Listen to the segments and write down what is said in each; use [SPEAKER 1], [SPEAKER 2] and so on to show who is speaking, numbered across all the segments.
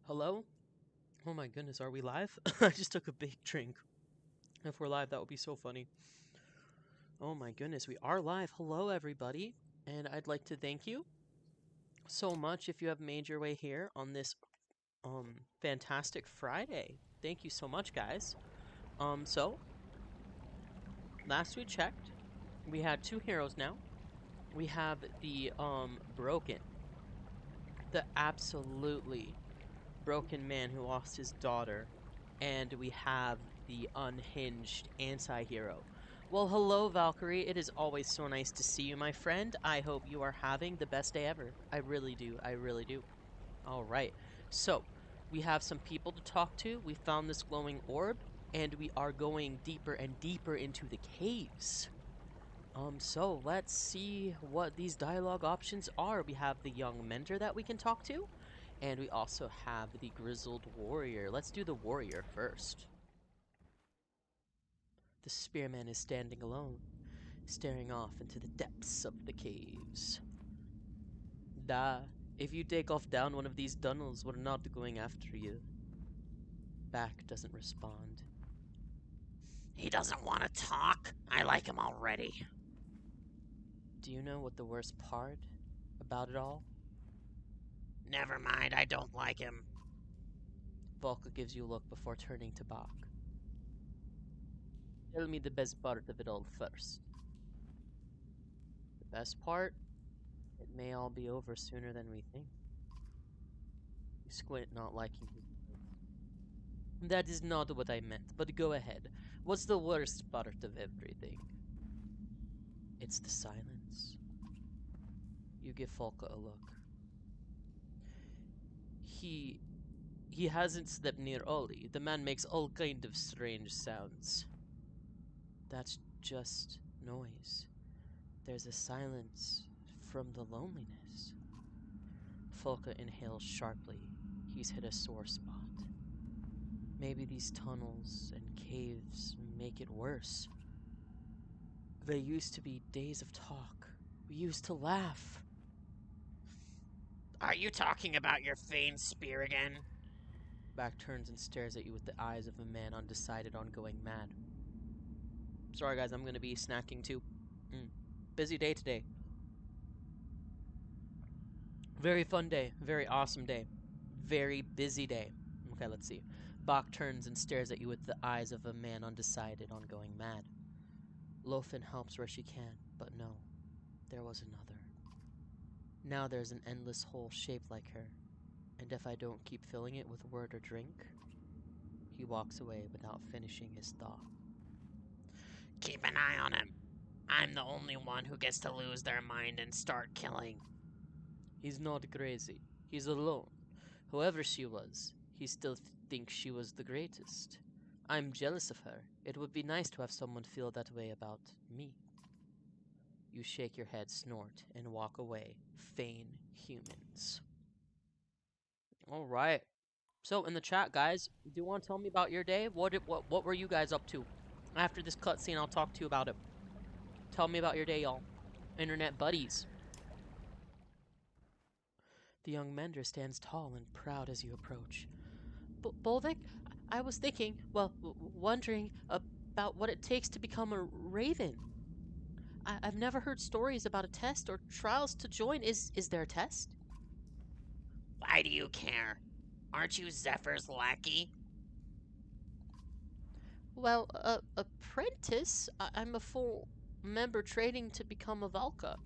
[SPEAKER 1] Hello? Oh my goodness, are we live? I just took a big drink. If we're live, that would be so funny. Oh my goodness, we are live. Hello, everybody. And I'd like to thank you so much if you have made your way here on this fantastic Friday. Thank you so much, guys. So last we checked, we had two heroes now. We have the broken, the absolutely broken man who lost his daughter, and we have the unhinged anti-hero. Well, hello, Valkyrie. It is always so nice to see you, my friend. I hope you are having the best day ever. I really do. I really do. All right. So, we have some people to talk to. We found this glowing orb, and we are going deeper and deeper into the caves. So let's see what these dialogue options are. We have the young mentor that we can talk to, and we also have the grizzled warrior. Let's do the warrior first. The spearman is standing alone, staring off into the depths of the caves. Da, if you take off down one of these tunnels, we're not going after you. Back doesn't respond.
[SPEAKER 2] He doesn't want to talk. I like him already.
[SPEAKER 1] Do you know what the worst part about it all?
[SPEAKER 2] Never mind, I don't like him.
[SPEAKER 1] Volka gives you a look before turning to Bach. Tell me the best part of it all first. The best part? It may all be over sooner than we think. You squint, not liking his words. That is not what I meant, but go ahead. What's the worst part of everything? It's the silence. You give Volka a look. He hasn't slept near Ollie. The man makes all kind of strange sounds. That's just noise. There's a silence from the loneliness. Folka inhales sharply. He's hit a sore spot. Maybe these tunnels and caves make it worse. They used to be days of talk. We used to laugh.
[SPEAKER 2] Are you talking about your Fane spear again?
[SPEAKER 1] Back turns and stares at you with the eyes of a man undecided on going mad. Sorry guys, I'm gonna be snacking too. Busy day today. Very fun day. Very awesome day. Very busy day. Okay, let's see. Bach turns and stares at you with the eyes of a man undecided on going mad. Lofen helps where she can, but no, there was another. Now there's an endless hole shaped like her, and if I don't keep filling it with word or drink... He walks away without finishing his thought.
[SPEAKER 2] Keep an eye on him. I'm the only one who gets to lose their mind and start killing.
[SPEAKER 1] He's not crazy. He's alone. Whoever she was, he still thinks she was the greatest. I'm jealous of her. It would be nice to have someone feel that way about me. You shake your head, snort, and walk away. Feign humans. Alright. So, in the chat, guys, do you want to tell me about your day? What were you guys up to? After this cutscene, I'll talk to you about it. Tell me about your day, y'all. Internet buddies. The young mender stands tall and proud as you approach. Bolvik, I was thinking, well, wondering about what it takes to become a raven. I've never heard stories about a test or trials to join. Is there a test?
[SPEAKER 2] Why do you care? Aren't you Zephyr's lackey?
[SPEAKER 1] Well, apprentice? I'm a full member training to become a Valka.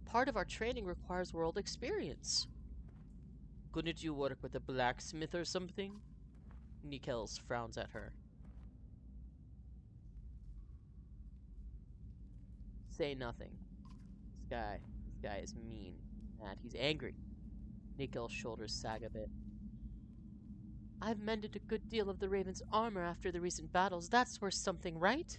[SPEAKER 1] Part of our training requires world experience. Couldn't you work with a blacksmith or something? Nikels frowns at her. Say nothing. This guy is mean. Mad. He's angry. Nikels shoulders sag a bit. I've mended a good deal of the Raven's armor after the recent battles. That's worth something, right?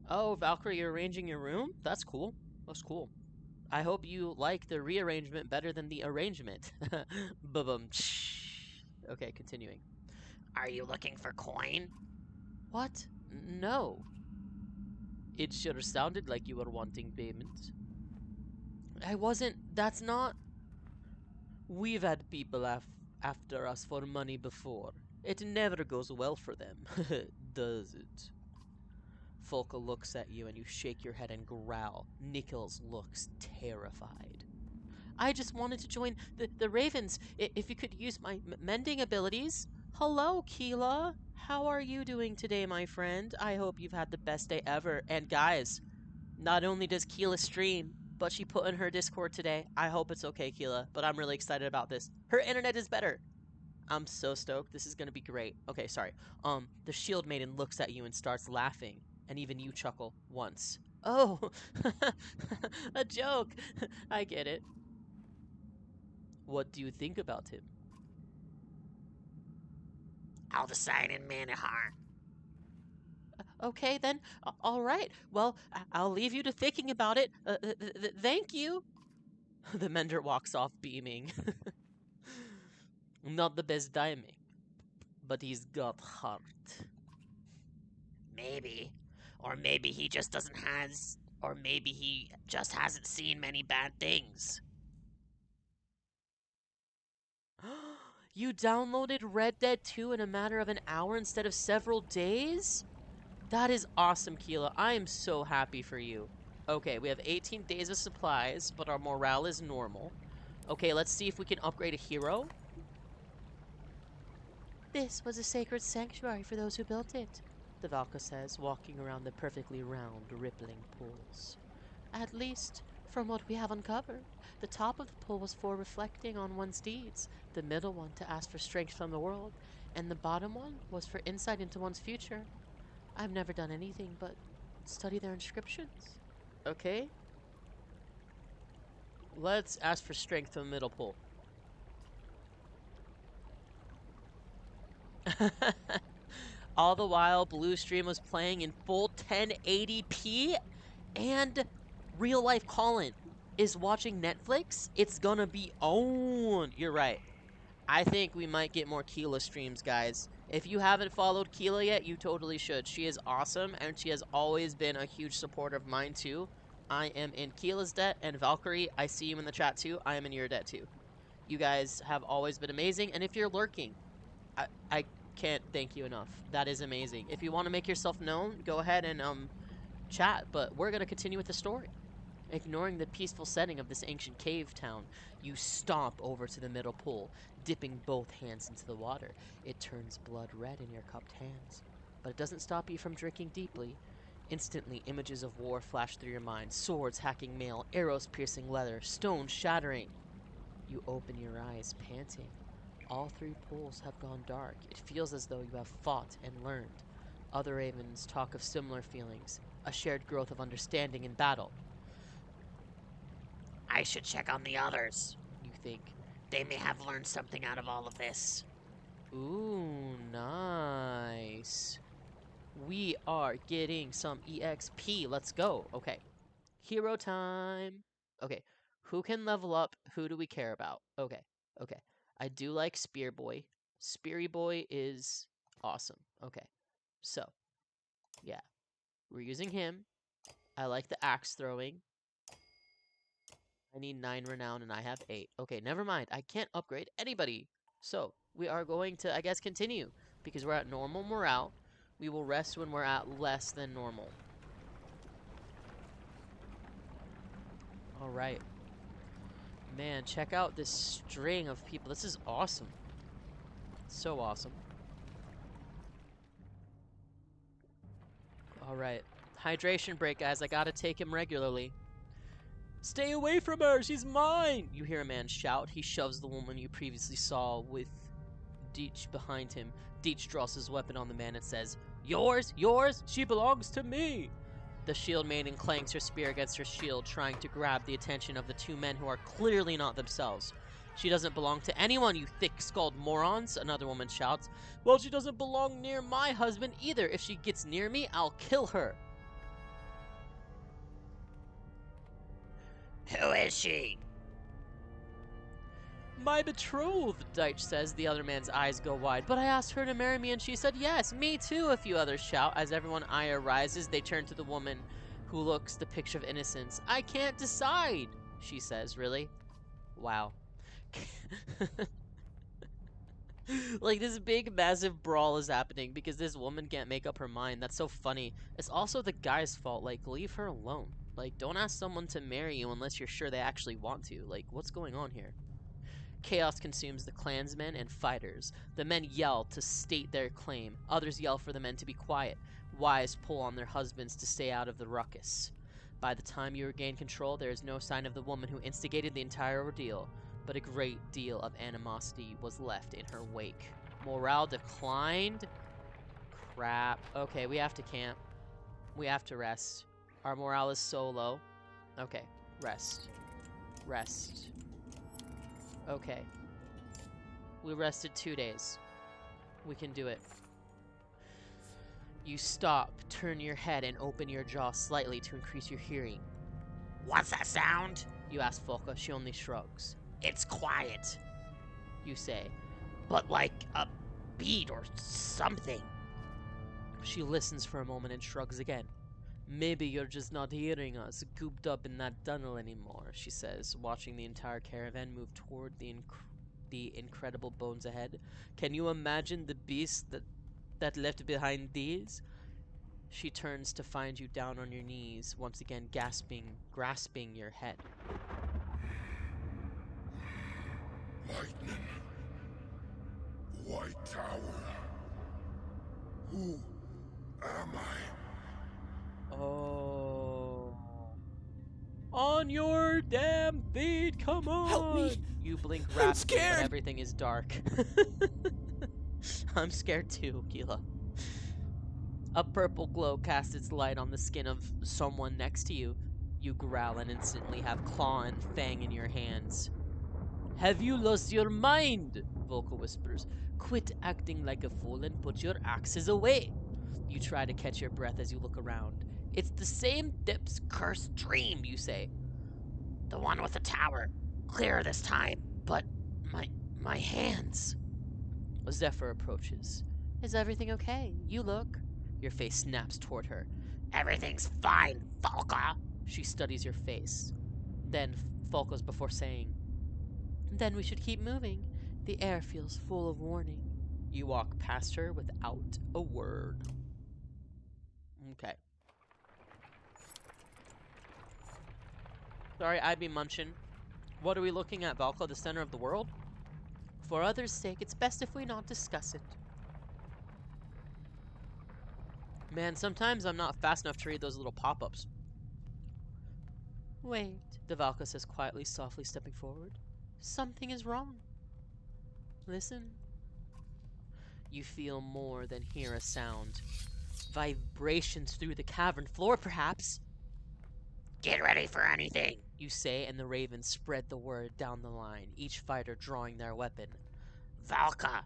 [SPEAKER 1] Oh, Valkyrie, you're arranging your room? That's cool. That's cool. I hope you like the rearrangement better than the arrangement. Ba-bum. Okay, continuing.
[SPEAKER 2] Are you looking for coin?
[SPEAKER 1] What? No. It sure sounded like you were wanting payment. I wasn't. That's not... We've had people after us for money before. It never goes well for them, does it? Folka looks at you and you shake your head and growl. Nichols looks terrified. I just wanted to join the Ravens. If you could use my mending abilities. Hello, Keela. How are you doing today, my friend? I hope you've had the best day ever. And guys, not only does Keela stream, but she put in her Discord today. I hope it's okay, Keela, but I'm really excited about this. Her internet is better. I'm so stoked. This is gonna be great. Okay, sorry. The shield maiden looks at you and starts laughing, and even you chuckle once. Oh, a joke. I get it. What do you think about him?
[SPEAKER 2] I'll decide in Manihar.
[SPEAKER 1] Okay, then. All right. Well, I'll leave you to thinking about it. Thank you. The mender walks off beaming. Not the best timing, but he's got heart.
[SPEAKER 2] Maybe. Or maybe he just doesn't has. Or maybe he just hasn't seen many bad things.
[SPEAKER 1] You downloaded Red Dead 2 in a matter of an hour instead of several days? That is awesome, Keela. I am so happy for you. Okay, we have 18 days of supplies, but our morale is normal. Okay, let's see if we can upgrade a hero. This was a sacred sanctuary for those who built it, the Valka says, walking around the perfectly round, rippling pools. At least, from what we have uncovered, the top of the pool was for reflecting on one's deeds, the middle one to ask for strength from the world, and the bottom one was for insight into one's future. I've never done anything but study their inscriptions. Okay. Let's ask for strength from the middle pool. All the while, Blue Stream was playing in full 1080p, and real life Colin is watching Netflix. It's gonna be on. You're right. I think we might get more Keela streams, guys. If you haven't followed Keela yet, you totally should. She is awesome, and she has always been a huge supporter of mine, too. I am in Keela's debt, and Valkyrie, I see you in the chat, too. I am in your debt, too. You guys have always been amazing, and if you're lurking, I can't thank you enough. That is amazing. If you want to make yourself known, go ahead and chat, but we're going to continue with the story. Ignoring the peaceful setting of this ancient cave town, you stomp over to the middle pool, dipping both hands into the water. It turns blood red in your cupped hands, but it doesn't stop you from drinking deeply. Instantly, images of war flash through your mind, swords hacking mail, arrows piercing leather, stones shattering. You open your eyes, panting. All three pools have gone dark. It feels as though you have fought and learned. Other ravens talk of similar feelings, a shared growth of understanding in battle.
[SPEAKER 2] I should check on the others.
[SPEAKER 1] You think,
[SPEAKER 2] They may have learned something out of all of this.
[SPEAKER 1] ooh, nice. We are getting some EXP. Let's go. Okay. Hero time. Okay. Who can level up? Who do we care about? Okay. Okay. I do like Spear Boy. Speary Boy is awesome. Okay. So, yeah. We're using him. I like the axe throwing. I need 9 renown and I have 8. Okay, never mind. I can't upgrade anybody. So, we are going to, I guess, continue. Because we're at normal morale. We will rest when we're at less than normal. Alright. Man, check out this string of people. This is awesome. So awesome. Alright. Hydration break, guys. I gotta take him regularly. Stay away from her! She's mine! You hear a man shout. He shoves the woman you previously saw with Deech behind him. Deech draws his weapon on the man and says, Yours? Yours? She belongs to me! The shield maiden clangs her spear against her shield, trying to grab the attention of the two men who are clearly not themselves. She doesn't belong to anyone, you thick-skulled morons, another woman shouts. Well, she doesn't belong near my husband either. If she gets near me, I'll kill her.
[SPEAKER 2] Who is she?
[SPEAKER 1] My betrothed, Deitch says. The other man's eyes go wide. But I asked her to marry me and she said yes. Me too, a few others shout. As everyone's ire rises, they turn to the woman who looks the picture of innocence. I can't decide, she says. Really? Wow. Like, this big, massive brawl is happening because this woman can't make up her mind. That's so funny. It's also the guy's fault. Like, leave her alone. Like, don't ask someone to marry you unless you're sure they actually want to. Like, what's going on here? Chaos consumes the clansmen and fighters. The men yell to state their claim. Others yell for the men to be quiet. Wives pull on their husbands to stay out of the ruckus. By the time you regain control, there is no sign of the woman who instigated the entire ordeal, but a great deal of animosity was left in her wake. Morale declined? Crap. Okay, we have to camp. We have to rest. Our morale is so low. Okay, rest. Rest. Okay. We rested 2 days. We can do it. You stop, turn your head, and open your jaw slightly to increase your hearing.
[SPEAKER 2] What's that sound?
[SPEAKER 1] You ask Volka. She only shrugs.
[SPEAKER 2] It's quiet.
[SPEAKER 1] You say.
[SPEAKER 2] But like a beat or something.
[SPEAKER 1] She listens for a moment and shrugs again. Maybe you're just not hearing us, cooped up in that tunnel anymore, she says, watching the entire caravan move toward the incredible bones ahead. Can you imagine the beast that left behind these? She turns to find you down on your knees, once again grasping your head.
[SPEAKER 3] Lightning. White Tower. Who am I?
[SPEAKER 1] Oh. On your damn feet, come on!
[SPEAKER 4] Help me!
[SPEAKER 1] You blink
[SPEAKER 4] I'm
[SPEAKER 1] rapidly, but
[SPEAKER 4] scared!
[SPEAKER 1] everything is dark. I'm scared too, Keela. A purple glow casts its light on the skin of someone next to you. You growl and instantly have claw and fang in your hands. Have you lost your mind? Volka whispers. Quit acting like a fool and put your axes away. You try to catch your breath as you look around. It's the same depth's cursed dream, you say.
[SPEAKER 2] The one with the tower. Clearer this time. But my hands.
[SPEAKER 1] Zephyr approaches. Is everything okay? You look. Your face snaps toward her.
[SPEAKER 2] Everything's fine, Volka.
[SPEAKER 1] She studies your face. Then focus before saying, then we should keep moving. The air feels full of warning. You walk past her without a word. Okay. Sorry, I'd be munching. What are we looking at, Valka? The center of the world? For others' sake, it's best if we not discuss it. Man, sometimes I'm not fast enough to read those little pop-ups. Wait, Devalka says quietly, softly stepping forward. Something is wrong. Listen. You feel more than hear a sound. Vibrations through the cavern floor, perhaps.
[SPEAKER 2] Get ready for anything,
[SPEAKER 1] you say, and the ravens spread the word down the line, each fighter drawing their weapon.
[SPEAKER 2] Valka,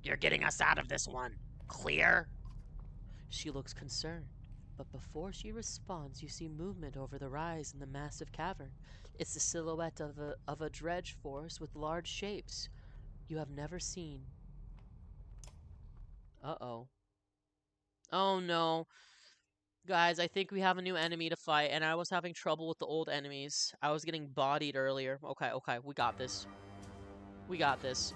[SPEAKER 2] you're getting us out of this one. Clear?
[SPEAKER 1] She looks concerned, but before she responds, you see movement over the rise in the massive cavern. It's the silhouette of a dredge force with large shapes you have never seen. Uh-oh. Oh no. Guys, I think we have a new enemy to fight, and I was having trouble with the old enemies. I was getting bodied earlier. Okay, we got this. We got this.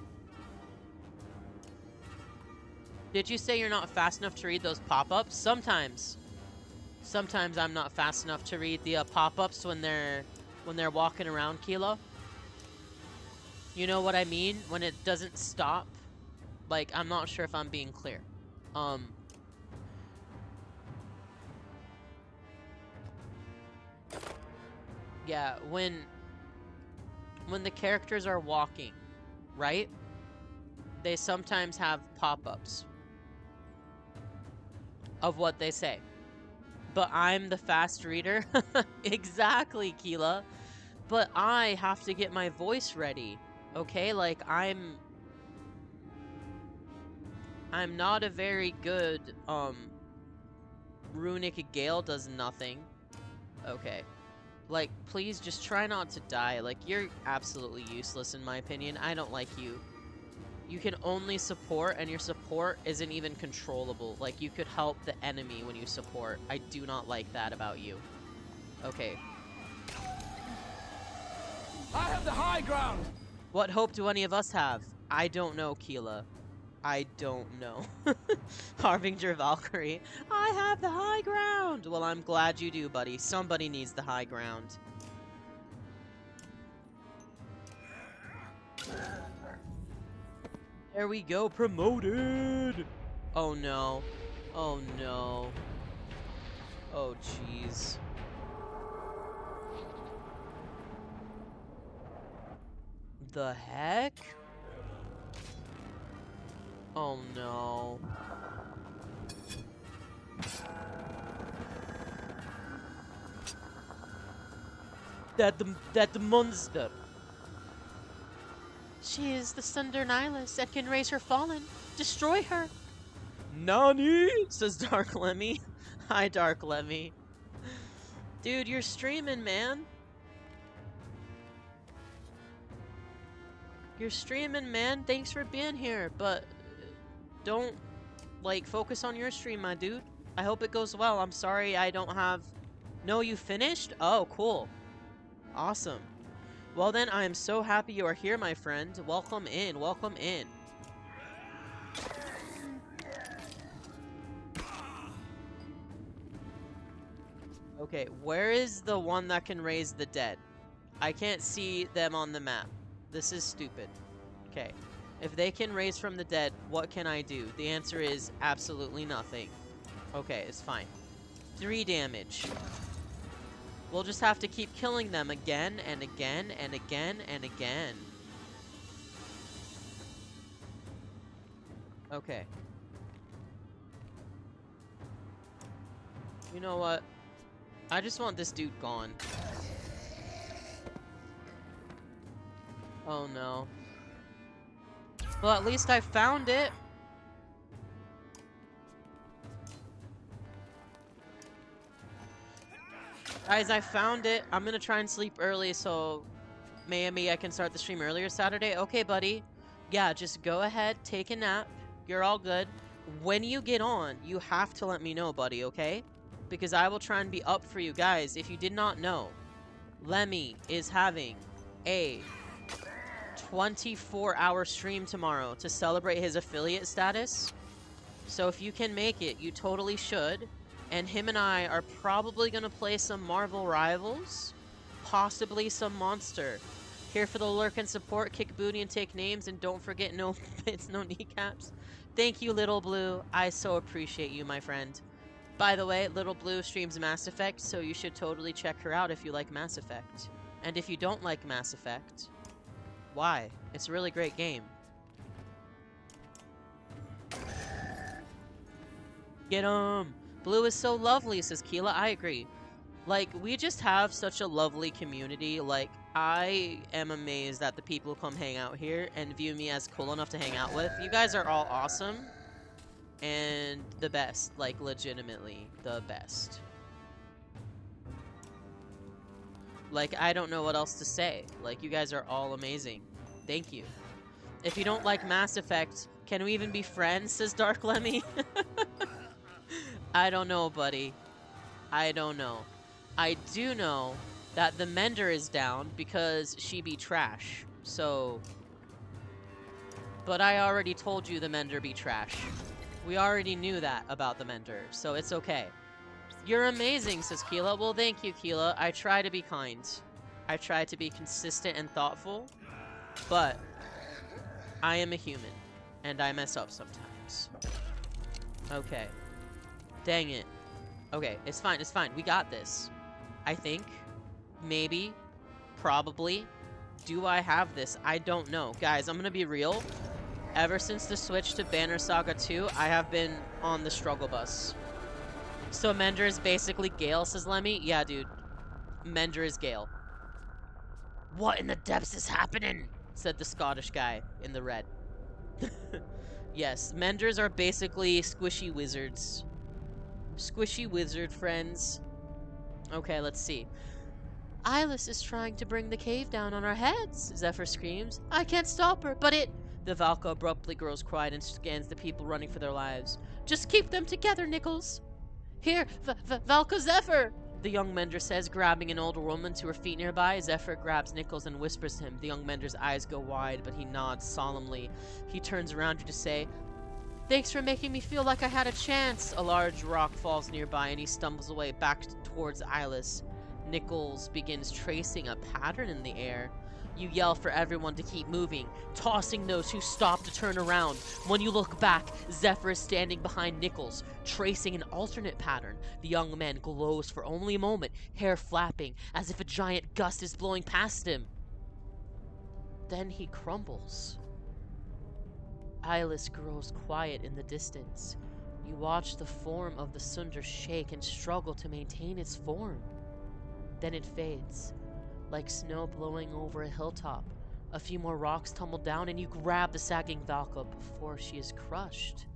[SPEAKER 1] Did you say you're not fast enough to read those pop-ups? Sometimes. Sometimes I'm not fast enough to read the pop-ups when they're walking around, Kilo. You know what I mean? When it doesn't stop. Like, I'm not sure if I'm being clear. Yeah, when the characters are walking, right? They sometimes have pop-ups of what they say. But I'm the fast reader. Exactly, Keela. But I have to get my voice ready. Okay? Like, I'm not a very good, Runic Gale does nothing. Okay. Like, please just try not to die. Like, you're absolutely useless in my opinion. I don't like you. You can only support, and your support isn't even controllable. Like, you could help the enemy when you support. I do not like that about you. Okay.
[SPEAKER 4] I have the high ground!
[SPEAKER 1] What hope do any of us have? I don't know, Keela. I don't know. Harbinger Valkyrie. I have the high ground! Well, I'm glad you do, buddy. Somebody needs the high ground. There we go, promoted! Oh no. Oh no. Oh jeez. The heck? Oh no. That the monster.
[SPEAKER 2] She is the Thunder Nihilus and can raise her fallen. Destroy her.
[SPEAKER 1] Nani? Says Dark Lemmy. Hi, Dark Lemmy. Dude, you're streaming, man. You're streaming, man. Thanks for being here, but don't, like, focus on your stream, my dude. I hope it goes well. I'm sorry I don't have... No, you finished? Oh, cool. Awesome. Well then, I am so happy you are here, my friend. Welcome in, welcome in. Okay, where is the one that can raise the dead? I can't see them on the map. This is stupid. Okay. If they can raise from the dead, what can I do? The answer is absolutely nothing. Okay, it's fine. 3 damage. We'll just have to keep killing them again and again and again and again. Okay. You know what? I just want this dude gone. Oh no. Well, at least I found it. Guys, I found it. I'm gonna try and sleep early so maybe I can start the stream earlier Saturday. Okay, buddy. Yeah, just go ahead, take a nap. You're all good. When you get on, you have to let me know, buddy, okay? Because I will try and be up for you. Guys, if you did not know, Lemmy is having a 24-hour stream tomorrow to celebrate his affiliate status. So if you can make it, you totally should. And him and I are probably going to play some Marvel Rivals, possibly some Monster. Here for the lurk and support, kick booty and take names, and don't forget no bits, no kneecaps. Thank you, Little Blue. I so appreciate you, my friend. By the way, Little Blue streams Mass Effect, so you should totally check her out if you like Mass Effect. And if you don't like Mass Effect, why? It's a really great game. Get 'em! Blue is so lovely, says Keela. I agree. Like, we just have such a lovely community. Like, I am amazed at the people who come hang out here and view me as cool enough to hang out with. You guys are all awesome. And the best. Like, legitimately the best. Like, I don't know what else to say. Like, you guys are all amazing. Thank you. If you don't like Mass Effect, can we even be friends, says Dark Lemmy? I don't know, buddy. I don't know. I do know that the Mender is down because she be trash. So... But I already told you the Mender be trash. We already knew that about the Mender, so it's okay. You're amazing, says Keela. Well, thank you, Keela. I try to be kind. I try to be consistent and thoughtful. But I am a human, and I mess up sometimes. Okay. Dang it. Okay, it's fine, it's fine. We got this. I think. Maybe. Probably. Do I have this? I don't know. Guys, I'm gonna be real. Ever since the switch to Banner Saga 2, I have been on the struggle bus. So Mender is basically Gale, says Lemmy? Yeah, dude. Mender is Gale.
[SPEAKER 2] What in the depths is happening?
[SPEAKER 1] Said the Scottish guy in the red. Yes, Menders are basically squishy wizards. Squishy wizard friends. Okay, let's see. Eyeless is trying to bring the cave down on our heads, Zephyr screams. I can't stop her, but it... The Valka abruptly grows quiet and scans the people running for their lives. Just keep them together, Nichols. Here, Valka Zephyr! the young mender says, grabbing an older woman to her feet nearby. Zephyr grabs Nichols and whispers to him. The young mender's eyes go wide, but he nods solemnly. He turns around to say, "Thanks for making me feel like I had a chance." A large rock falls nearby and he stumbles away back towards Eyeless. Nichols begins tracing a pattern in the air. You yell for everyone to keep moving, tossing those who stop to turn around. When you look back, Zephyr is standing behind Nichols, tracing an alternate pattern. The young man glows for only a moment, hair flapping, as if a giant gust is blowing past him. Then he crumbles. Eyeless grows quiet in the distance. You watch the form of the Sundar shake and struggle to maintain its form. Then it fades, like snow blowing over a hilltop. A few more rocks tumble down and you grab the sagging Valka before she is crushed.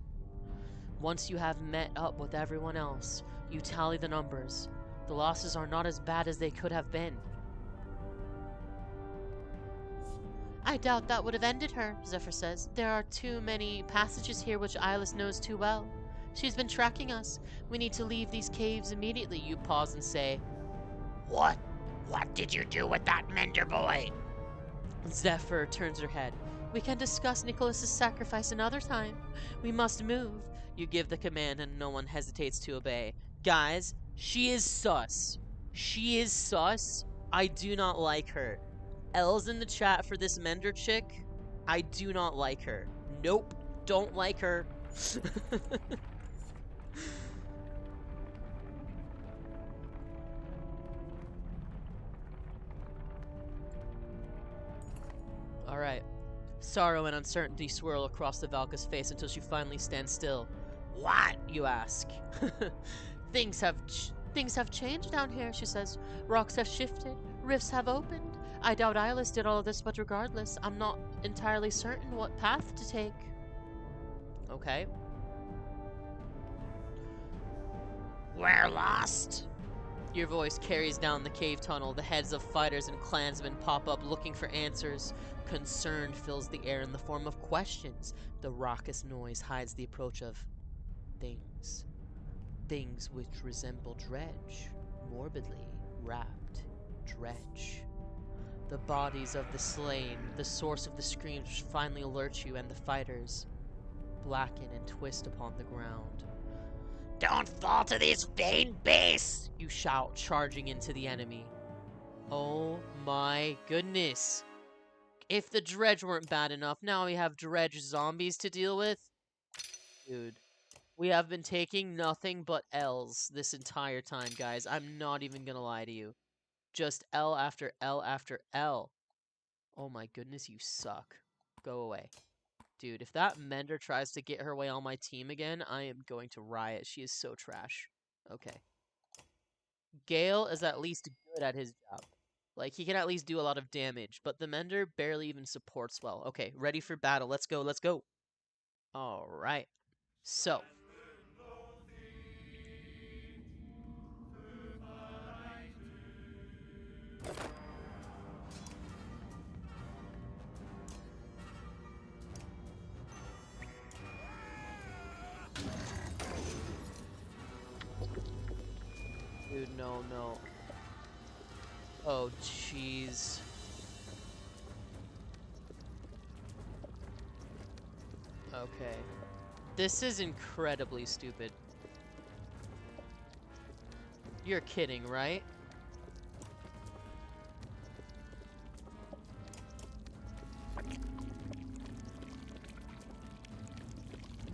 [SPEAKER 1] Once you have met up with everyone else, you tally the numbers. The losses are not as bad as they could have been. "I doubt that would have ended her," Zephyr says. "There are too many passages here which Eyeless knows too well. She's been tracking us. We need to leave these caves immediately." You pause and say,
[SPEAKER 2] What did you do with that Mender boy?
[SPEAKER 1] Zephyr turns her head. "We can discuss Nicholas's sacrifice another time. We must move." You give the command and no one hesitates to obey. Guys, she is sus. She is sus. I do not like her. L's in the chat for this Mender chick. I do not like her. Nope. Don't like her. Alright. Sorrow and uncertainty swirl across the Valka's face until she finally stands still. "What?" you ask. Things have changed down here," she says. "Rocks have shifted. Rifts have opened. I doubt Eyeless did all of this, but regardless, I'm not entirely certain what path to take." Okay.
[SPEAKER 2] We're lost.
[SPEAKER 1] Your voice carries down the cave tunnel. The heads of fighters and clansmen pop up looking for answers. Concern fills the air in the form of questions. The raucous noise hides the approach of things. Things which resemble dredge. Morbidly wrapped dredge. The bodies of the slain, the source of the screams which finally alert you, and the fighters blacken and twist upon the ground.
[SPEAKER 2] Don't fall to these vain beasts!
[SPEAKER 1] You shout, charging into the enemy. Oh my goodness. If the dredge weren't bad enough, now we have dredge zombies to deal with. Dude, we have been taking nothing but L's this entire time, guys. I'm not even gonna lie to you. Just L after L after L. Oh my goodness, you suck. Go away. Dude, if that Mender tries to get her way on my team again, I am going to riot. She is so trash. Okay. Gale is at least good at his job. Like, he can at least do a lot of damage, but the Mender barely even supports well. Okay, ready for battle. Let's go, let's go. Alright. So. Dude, no, no. Oh, jeez. Okay. This is incredibly stupid. You're kidding, right?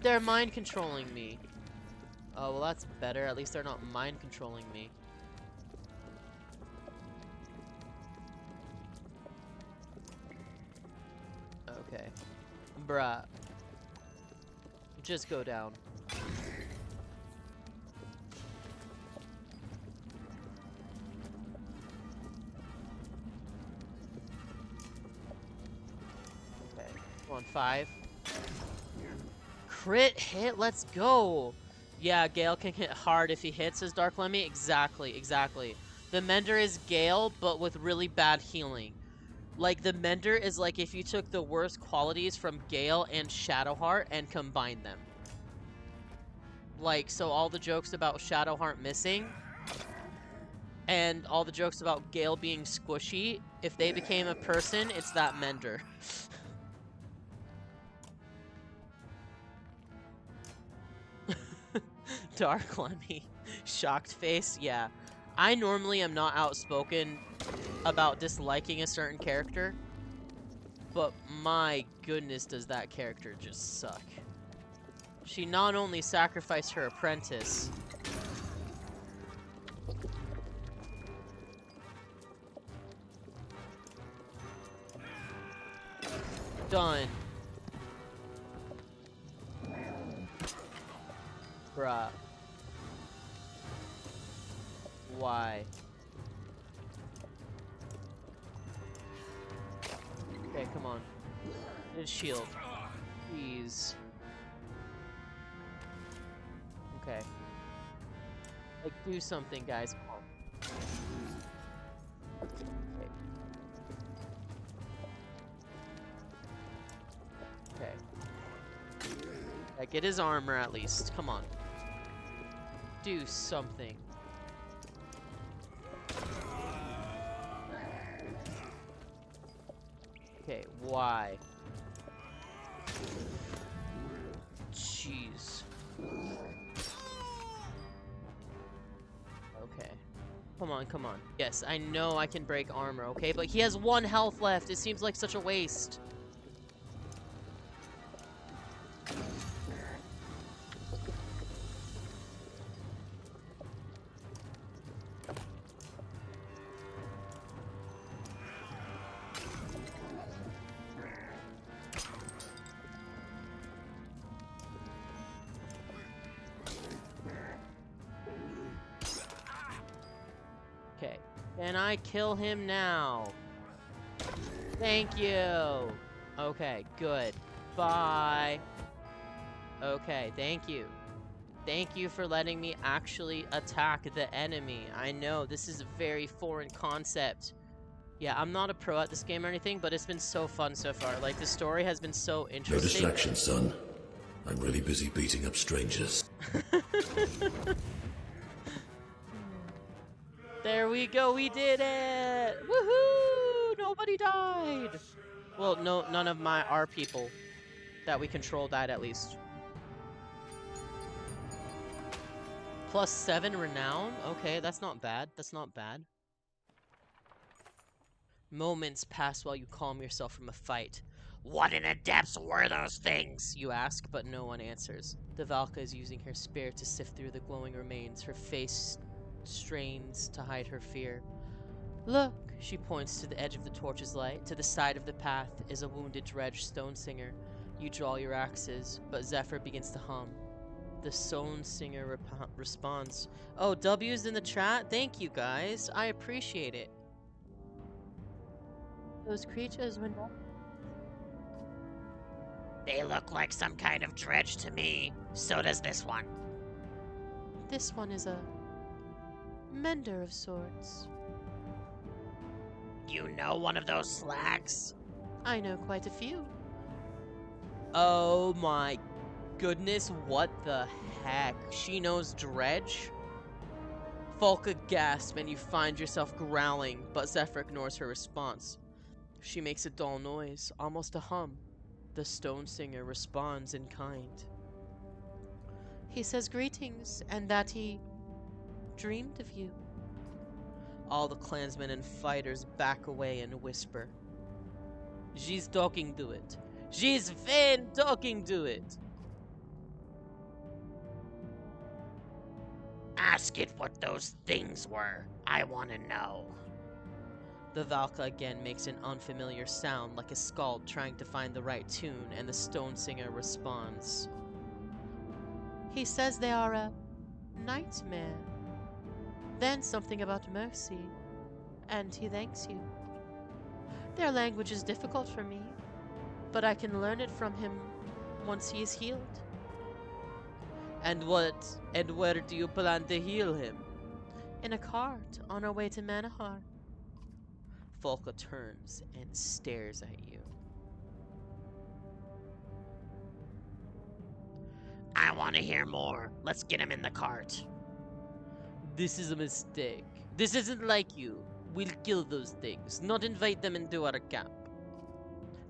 [SPEAKER 1] They're mind controlling me. Oh, well, that's better. At least they're not mind controlling me. Okay. Bruh. Just go down. Okay. Come on, 5. Crit hit, let's go! Yeah, Gale can hit hard if he hits his Dark Lemmy. Exactly, exactly. The Mender is Gale, but with really bad healing. Like, the Mender is like if you took the worst qualities from Gale and Shadowheart and combined them. Like, so all the jokes about Shadowheart missing, And all the jokes about Gale being squishy, if they became a person, it's that Mender. Dark Lemmy. Shocked face, yeah. I normally am not outspoken about disliking a certain character, but my goodness does that character just suck. She not only sacrificed her apprentice, done. Bruh. Why? Okay, come on. His shield. Please. Okay. Like, do something, guys. Come on. Okay. Okay. Yeah, get his armor at least. Come on. Do something. Okay, why? Jeez. Okay. Come on, come on. Yes, I know I can break armor, okay? But he has 1 health left. It seems like such a waste. Okay. Can I kill him now? Thank you. Okay, good. Bye. Okay, thank you. Thank you for letting me actually attack the enemy. I know, this is a very foreign concept. Yeah, I'm not a pro at this game or anything, but it's been so fun so far. Like, the story has been so
[SPEAKER 3] No
[SPEAKER 1] interesting.
[SPEAKER 3] distraction, son. I'm really busy beating up strangers.
[SPEAKER 1] There we go, we did it! Woohoo! Nobody died! Well, no, none of our people that we control died at least. +7 renown? Okay, that's not bad. That's not bad. Moments pass while you calm yourself from a fight.
[SPEAKER 2] What in the depths were those things?
[SPEAKER 1] You ask, but no one answers. The Valka is using her spear to sift through the glowing remains. Her face strains to hide her fear. Look, she points to the edge of the torch's light. To the side of the path is a wounded dredge stone singer. You draw your axes, but Zephyr begins to hum. The stone singer responds. Oh, W's in the chat? Thank you, guys. I appreciate it. Those creatures were not...
[SPEAKER 2] They look like some kind of dredge to me. So does this one.
[SPEAKER 1] This one is a mender of sorts.
[SPEAKER 2] You know one of those slags?
[SPEAKER 1] I know quite a few. Oh my goodness, what the heck? She knows dredge? Falka gasps and you find yourself growling, but Zephyr ignores her response. She makes a dull noise, almost a hum. The stone singer responds in kind. He says greetings, and that he dreamed of you. All the clansmen and fighters back away and whisper. She's talking to it. She's Finn talking to it.
[SPEAKER 2] Ask it what those things were. I want to know.
[SPEAKER 1] The Valka again makes an unfamiliar sound like a skald trying to find the right tune, and the stone singer responds. He says they are a nightmare. Then something about mercy, and he thanks you. Their language is difficult for me, but I can learn it from him once he is healed. And where do you plan to heal him? In a cart on our way to Manahar. Falka turns and stares at you.
[SPEAKER 2] I want to hear more. Let's get him in the cart.
[SPEAKER 1] This is a mistake. This isn't like you. We'll kill those things, not invite them into our camp.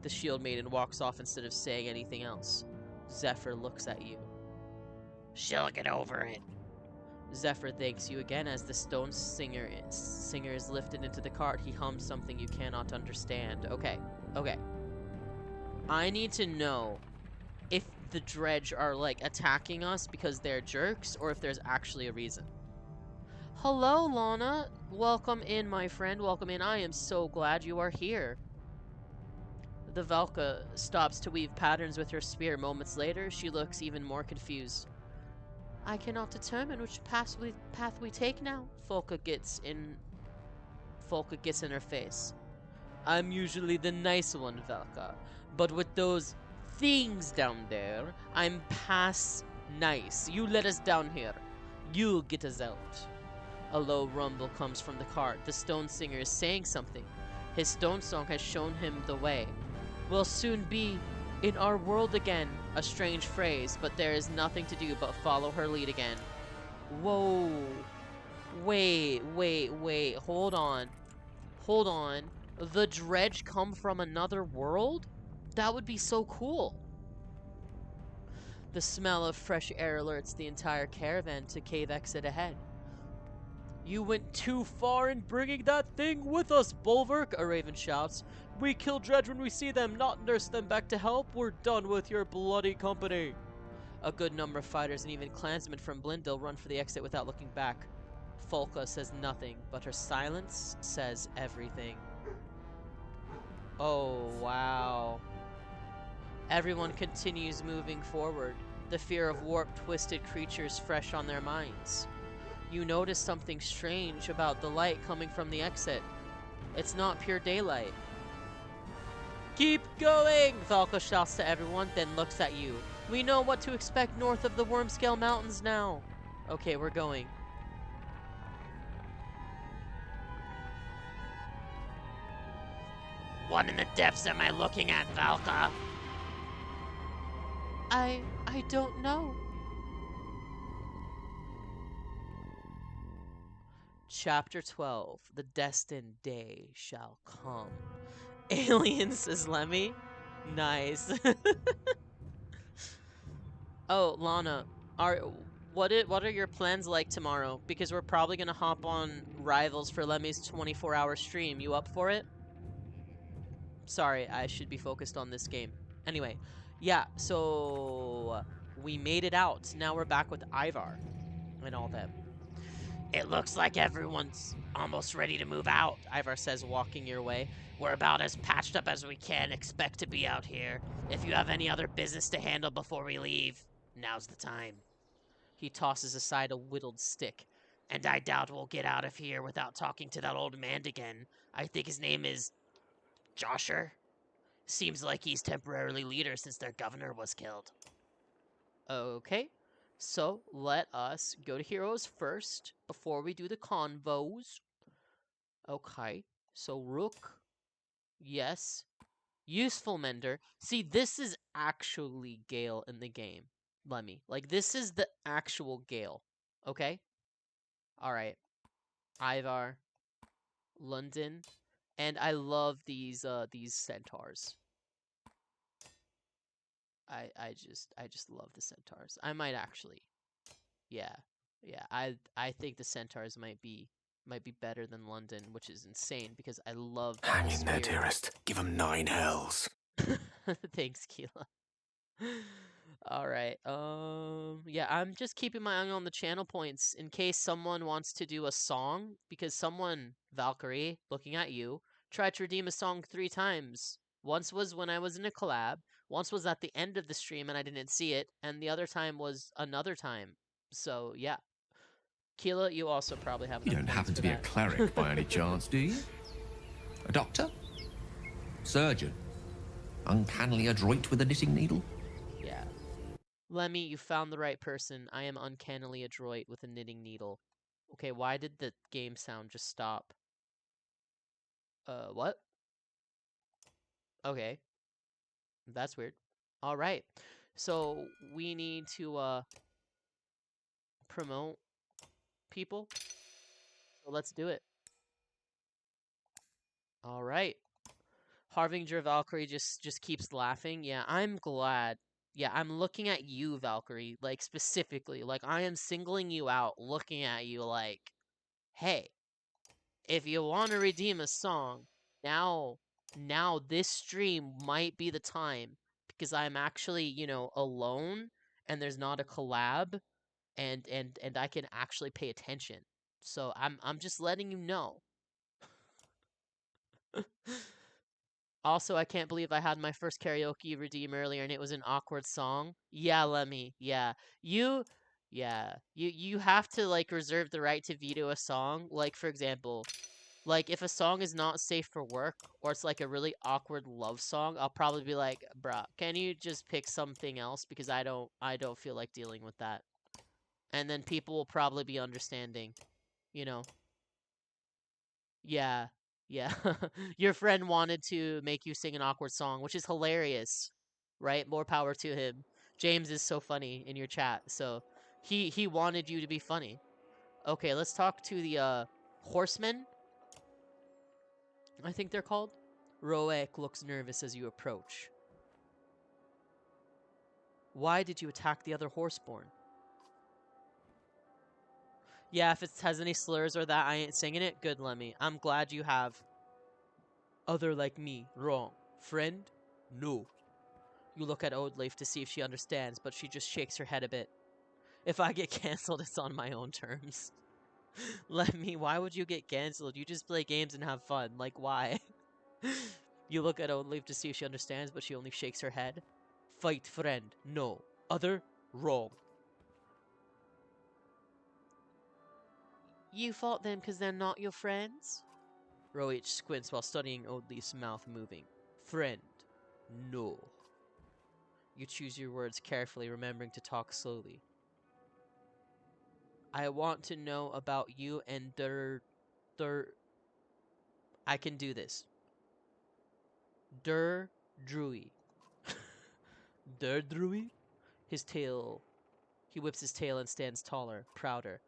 [SPEAKER 1] The shield maiden walks off instead of saying anything else. Zephyr looks at you.
[SPEAKER 2] She'll get over it.
[SPEAKER 1] Zephyr thanks you again as the stone singer is lifted into the cart. He hums something you cannot understand. Okay. I need to know if the dredge are, like, attacking us because they're jerks, or if there's actually a reason. Hello, Lana. Welcome in, my friend. Welcome in. I am so glad you are here. The Valka stops to weave patterns with her spear. Moments later, she looks even more confused. I cannot determine which path we take now. Folka gets in her face. I'm usually the nice one, Valka, but with those things down there, I'm past nice. You let us down here. You'll get us out. A low rumble comes from the cart. The stone singer is saying something. His stone song has shown him the way. We'll soon be in our world again. A strange phrase, but there is nothing to do but follow her lead again. Whoa. Wait. Hold on. The dredge come from another world? That would be so cool. The smell of fresh air alerts the entire caravan to cave exit ahead. You went too far in bringing that thing with us, Bulwark, a raven shouts. We kill dredge when we see them, not nurse them back to help. We're done with your bloody company. A good number of fighters and even clansmen from Blindell run for the exit without looking back. Folka says nothing, but her silence says everything. Oh, wow. Everyone continues moving forward, the fear of warped, twisted creatures fresh on their minds. You notice something strange about the light coming from the exit. It's not pure daylight. Keep going! Valka shouts to everyone, then looks at you. We know what to expect north of the Wormscale Mountains now. Okay, we're going.
[SPEAKER 2] What in the depths am I looking at, Valka?
[SPEAKER 1] I don't know. Chapter 12. The destined day shall come. Aliens, says Lemmy. Nice. Oh, Lana, what are your plans like tomorrow? Because we're probably gonna hop on Rivals for Lemmy's 24-hour stream. You up for it? Sorry, I should be focused on this game. Anyway, yeah, so we made it out. Now we're back with Ivar and all them.
[SPEAKER 2] It looks like everyone's almost ready to move out,
[SPEAKER 1] Ivar says, walking your way.
[SPEAKER 2] We're about as patched up as we can expect to be out here. If you have any other business to handle before we leave, now's the time.
[SPEAKER 1] He tosses aside a whittled stick.
[SPEAKER 2] And I doubt we'll get out of here without talking to that old man again. I think his name is Josher. Seems like he's temporarily leader since their governor was killed.
[SPEAKER 1] Okay, so let us go to heroes first before we do the convos. Okay, so Rook, yes. Useful Mender. See, this is actually Gale in the game, Lemmy. Like, this is the actual Gale, okay? Alright, Ivar, London, and I love these centaurs. I just love the centaurs. I might actually, yeah. I think the centaurs might be better than London, which is insane because I love that
[SPEAKER 3] Hang in there, dearest. Give 'em 9 hells.
[SPEAKER 1] Thanks, Keela. Alright, yeah, I'm just keeping my eye on the channel points in case someone wants to do a song, because someone, Valkyrie, looking at you, tried to redeem a song 3 times. Once was when I was in a collab, once was at the end of the stream and I didn't see it, and the other time was another time. So, yeah. Keela, you also probably have
[SPEAKER 3] You
[SPEAKER 1] enough
[SPEAKER 3] don't happen
[SPEAKER 1] points
[SPEAKER 3] to
[SPEAKER 1] for
[SPEAKER 3] be a
[SPEAKER 1] that.
[SPEAKER 3] cleric by any chance, do you? A doctor? Surgeon? Uncannily adroit with a knitting needle?
[SPEAKER 1] Yeah. Lemmy, you found the right person. I am uncannily adroit with a knitting needle. Okay, why did the game sound just stop? What? Okay. That's weird. Alright. So, we need to, promote people. So let's do it. All right. Harbinger Valkyrie just keeps laughing. Yeah, I'm glad. Yeah, I'm looking at you, Valkyrie, like specifically. Like I am singling you out, looking at you like, hey, if you want to redeem a song, now this stream might be the time because I'm actually, alone and there's not a collab and I can actually pay attention. So I'm just letting you know. Also, I can't believe I had my first karaoke redeem earlier and it was an awkward song. Yeah, Lemmy. Yeah. You you have to like reserve the right to veto a song. Like for example, like if a song is not safe for work or it's like a really awkward love song, I'll probably be like, "Bruh, can you just pick something else because I don't feel like dealing with that." And then people will probably be understanding, you know. Yeah, yeah. Your friend wanted to make you sing an awkward song, which is hilarious, right? More power to him. James is so funny in your chat, so he wanted you to be funny. Okay, let's talk to the horsemen, I think they're called. Roek looks nervous as you approach. Why did you attack the other horseborn? Yeah, if it has any slurs or that, I ain't singing it. Good, Lemmy. I'm glad you have. Other like me. Wrong. Friend? No. You look at Oldleaf to see if she understands, but she just shakes her head a bit. If I get cancelled, it's on my own terms. Lemmy, why would you get cancelled? You just play games and have fun. Like, why? You look at Oldleaf to see if she understands, but she only shakes her head. Fight friend. No. Other? Wrong. You fought them because they're not your friends? Roach squints while studying Oldleaf's mouth moving. Friend. No. You choose your words carefully, remembering to talk slowly. I want to know about you and I can do this. Drui. Drui? He whips his tail and stands taller, prouder.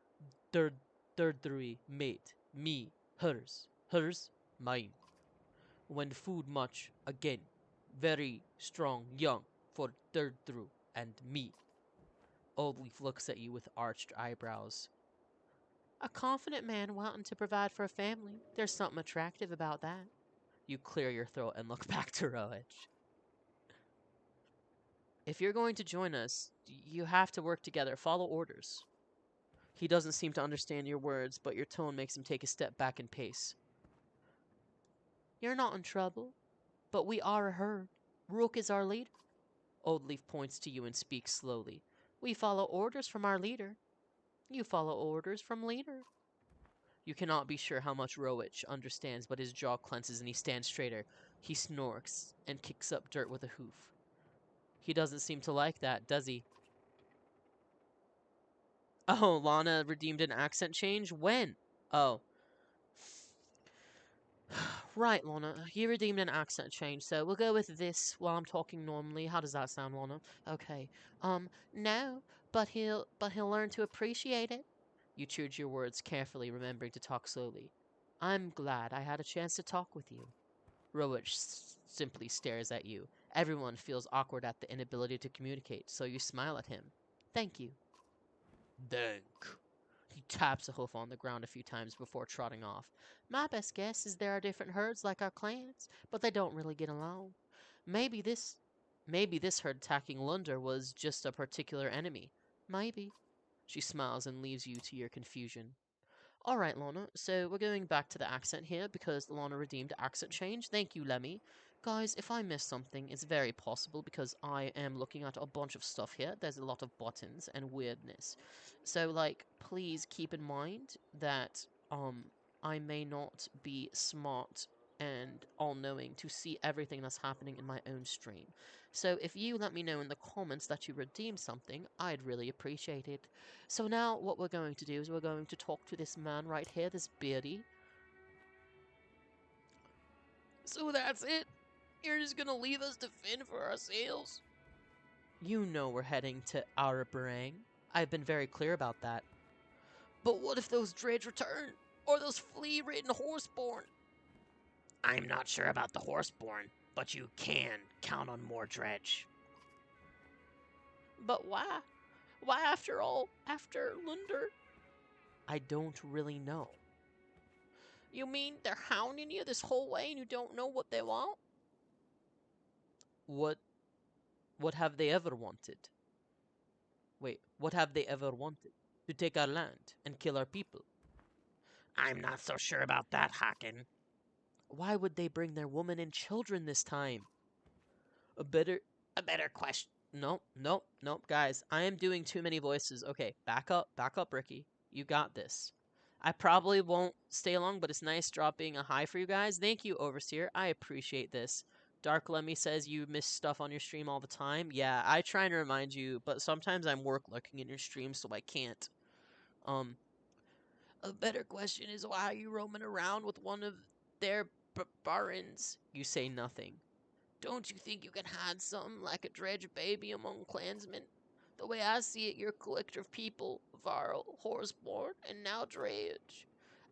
[SPEAKER 1] Drui, mate. Me. Hers. Hers. Mine. When food much, again. Very strong, young, for Durdru and me. Oldleaf looks at you with arched eyebrows. A confident man wanting to provide for a family. There's something attractive about that. You clear your throat and look back to Roach. If you're going to join us, you have to work together. Follow orders. He doesn't seem to understand your words, but your tone makes him take a step back in pace. You're not in trouble, but we are a herd. Rook is our leader. Oldleaf points to you and speaks slowly. We follow orders from our leader. You follow orders from leader. You cannot be sure how much Roach understands, but his jaw clenches and he stands straighter. He snorks and kicks up dirt with a hoof. He doesn't seem to like that, does he? Oh, Lana redeemed an accent change? When? Oh. Right, Lana. You redeemed an accent change, so we'll go with this while I'm talking normally. How does that sound, Lana? Okay. No, but he'll learn to appreciate it. You choose your words carefully, remembering to talk slowly. I'm glad I had a chance to talk with you. Roach simply stares at you. Everyone feels awkward at the inability to communicate, so you smile at him. Thank you. Thank. He taps a hoof on the ground a few times before trotting off. My best guess is there are different herds like our clans, but they don't really get along. Maybe this herd attacking Lunder was just a particular enemy. Maybe. She smiles and leaves you to your confusion. Alright, Lana, so we're going back to the accent here because Lana redeemed accent change. Thank you, Lemmy. Guys, if I missed something, it's very possible because I am looking at a bunch of stuff here. There's a lot of buttons and weirdness. So, like, please keep in mind that, I may not be smart and all-knowing to see everything that's happening in my own stream. So if you let me know in the comments that you redeemed something, I'd really appreciate it. So now what we're going to do is we're going to talk to this man right here, this beardy. So that's it? You're just gonna leave us to fend for ourselves? You know we're heading to Arabarang. I've been very clear about that. But what if those dredge return?
[SPEAKER 2] Or those flea-ridden horseborn? I'm not sure about the horseborn, but you can count on more dredge.
[SPEAKER 1] But why? Why after all? After Lunder? I don't really know.
[SPEAKER 2] You mean they're hounding you this whole way and you don't know what they want?
[SPEAKER 1] What have they ever wanted? Wait, what have they ever wanted? To take our land and kill our people.
[SPEAKER 2] I'm not so sure about that, Haken.
[SPEAKER 1] Why would they bring their women and children this time? A better
[SPEAKER 2] question.
[SPEAKER 1] Nope, guys. I am doing too many voices. Okay, back up, Ricky. You got this. I probably won't stay long, but it's nice dropping a hi for you guys. Thank you, Overseer. I appreciate this. Dark Lemmy says you miss stuff on your stream all the time. Yeah, I try and remind you, but sometimes I'm looking in your stream, so I can't.
[SPEAKER 2] A better question is, why are you roaming around with one of their barons?
[SPEAKER 1] You say nothing.
[SPEAKER 2] Don't you think you can hide something like a dredge baby among clansmen? The way I see it, you're a collector of people, Varl, Horseborn, and now dredge.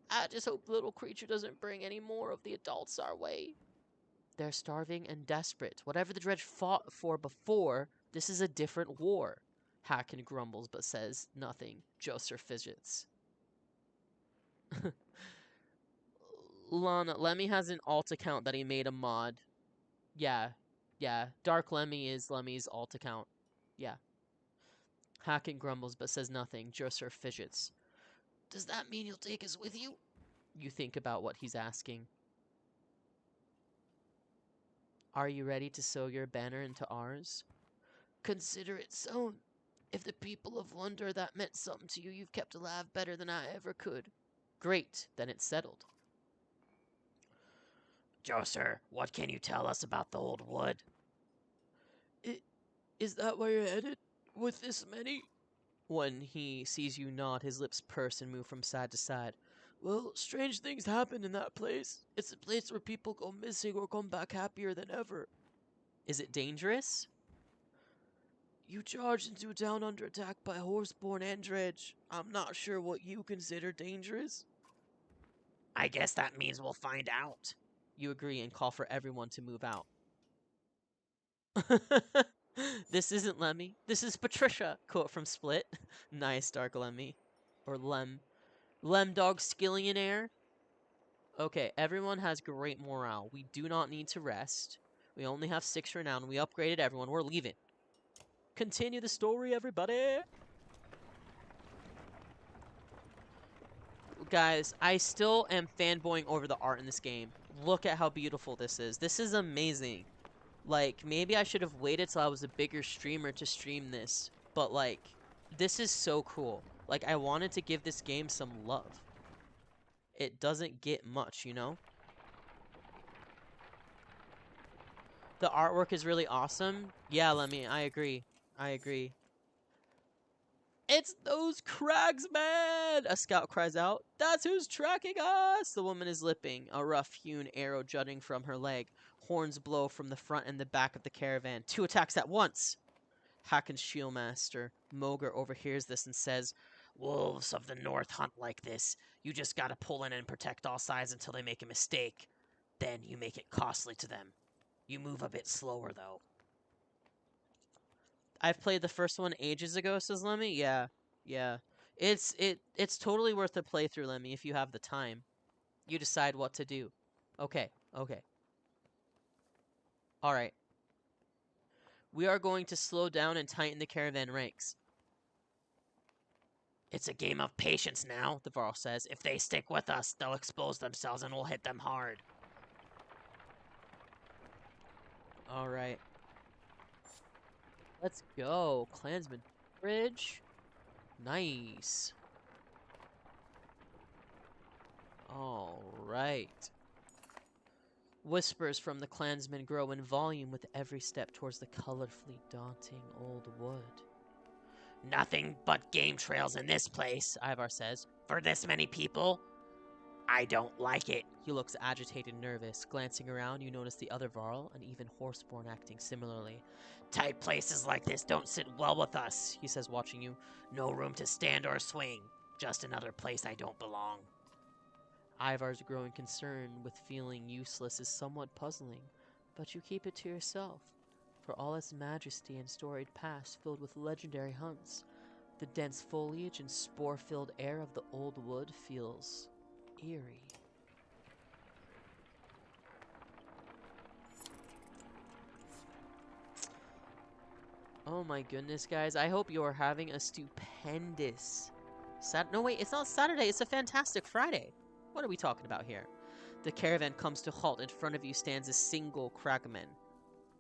[SPEAKER 2] I just hope the little creature doesn't bring any more of the adults our way.
[SPEAKER 1] They're starving and desperate. Whatever the dredge fought for before, this is a different war. Hacken grumbles but says nothing. Joser fidgets. Lana, Lemmy has an alt account that he made a mod. Yeah. Dark Lemmy is Lemmy's alt account. Yeah. Hacken grumbles but says nothing. Joser fidgets.
[SPEAKER 2] Does that mean you'll take us with you?
[SPEAKER 1] You think about what he's asking. Are you ready to sow your banner into ours?
[SPEAKER 2] Consider it sown. If the people of Lunder that meant something to you, you've kept alive better than I ever could.
[SPEAKER 1] Great, then it's settled.
[SPEAKER 2] Joser, what can you tell us about the old wood?
[SPEAKER 1] Is that where you're headed? With this many? When he sees you nod, his lips purse and move from side to side. Well, strange things happen in that place. It's a place where people go missing or come back happier than ever. Is it dangerous? You charged into a town under attack by Horseborn and Dredge. I'm not sure what you consider dangerous.
[SPEAKER 2] I guess that means we'll find out.
[SPEAKER 1] You agree and call for everyone to move out. This isn't Lemmy. This is Patricia. Quote from Split. Nice, Dark Lemmy. Or Lem. Lemdog Skillionaire. Okay, everyone has great morale. We do not need to rest. We only have 6 renown. We upgraded everyone. We're leaving. Continue the story, everybody. Guys, I still am fanboying over the art in this game. Look at how beautiful this is. This is amazing. Like, maybe I should have waited till I was a bigger streamer to stream this. But, like, this is so cool. Like, I wanted to give this game some love. It doesn't get much, you know? The artwork is really awesome. Yeah, I agree. It's those crags, man! A scout cries out. That's who's tracking us! The woman is lipping, a rough-hewn arrow jutting from her leg. Horns blow from the front and the back of the caravan. 2 attacks at once! Hakon's shieldmaster, Moger, overhears this and says,
[SPEAKER 2] Wolves of the north hunt like this. You just gotta pull in and protect all sides until they make a mistake. Then you make it costly to them. You move a bit slower, though.
[SPEAKER 1] I've played the first one ages ago, says Lemmy. Yeah. It's totally worth the playthrough, Lemmy, if you have the time. You decide what to do. Okay. Alright. We are going to slow down and tighten the caravan ranks.
[SPEAKER 2] It's a game of patience now, the Varl says. If they stick with us, they'll expose themselves and we'll hit them hard.
[SPEAKER 1] Alright. Let's go. Clansman Bridge. Nice. Alright. Whispers from the clansmen grow in volume with every step towards the colorfully daunting old wood.
[SPEAKER 2] Nothing but game trails in this place,
[SPEAKER 1] Ivar says.
[SPEAKER 2] For this many people, I don't like it.
[SPEAKER 1] He looks agitated and nervous. Glancing around, you notice the other Varl and even Horseborn acting similarly.
[SPEAKER 2] Tight places like this don't sit well with us, he says, watching you. No room to stand or swing. Just another place I don't belong.
[SPEAKER 1] Ivar's growing concern with feeling useless is somewhat puzzling, but you keep it to yourself. For all its majesty and storied past filled with legendary hunts, the dense foliage and spore-filled air of the old wood feels eerie. Oh my goodness, guys. I hope you are having a stupendous no, wait, it's not Saturday. It's a fantastic Friday. What are we talking about here? The caravan comes to halt. In front of you stands a single cragman.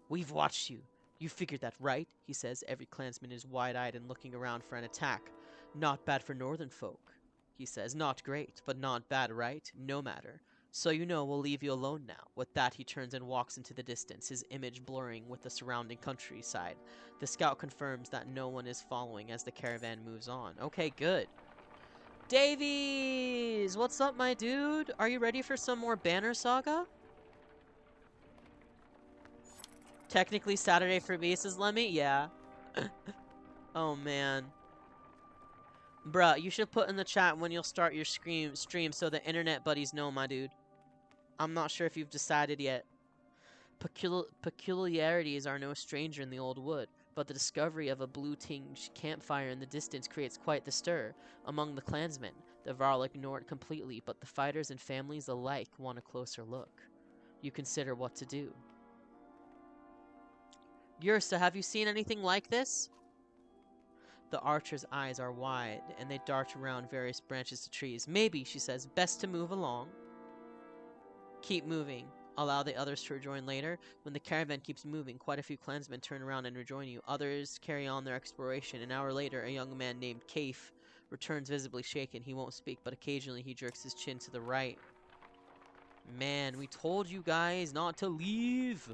[SPEAKER 1] We've watched you. You figured that, right? He says. Every clansman is wide-eyed and looking around for an attack. Not bad for northern folk, he says. Not great, but not bad, right? No matter. So you know we'll leave you alone now. With that, he turns and walks into the distance, his image blurring with the surrounding countryside. The scout confirms that no one is following as the caravan moves on. Okay, good. Davies! What's up, my dude? Are you ready for some more Banner Saga? Technically Saturday for me, says Lemmy? Yeah. Oh, man. Bruh, you should put in the chat when you'll start your stream so the internet buddies know, my dude. I'm not sure if you've decided yet. Peculiarities are no stranger in the old wood, but the discovery of a blue-tinged campfire in the distance creates quite the stir among the clansmen. The Varl ignore it completely, but the fighters and families alike want a closer look. You consider what to do. Yursa, have you seen anything like this? The archer's eyes are wide, and they dart around various branches to trees. Maybe, she says, best to move along. Keep moving. Allow the others to rejoin later. When the caravan keeps moving, quite a few clansmen turn around and rejoin you. Others carry on their exploration. An hour later, a young man named Kaif returns visibly shaken. He won't speak, but occasionally he jerks his chin to the right. Man, we told you guys not to leave.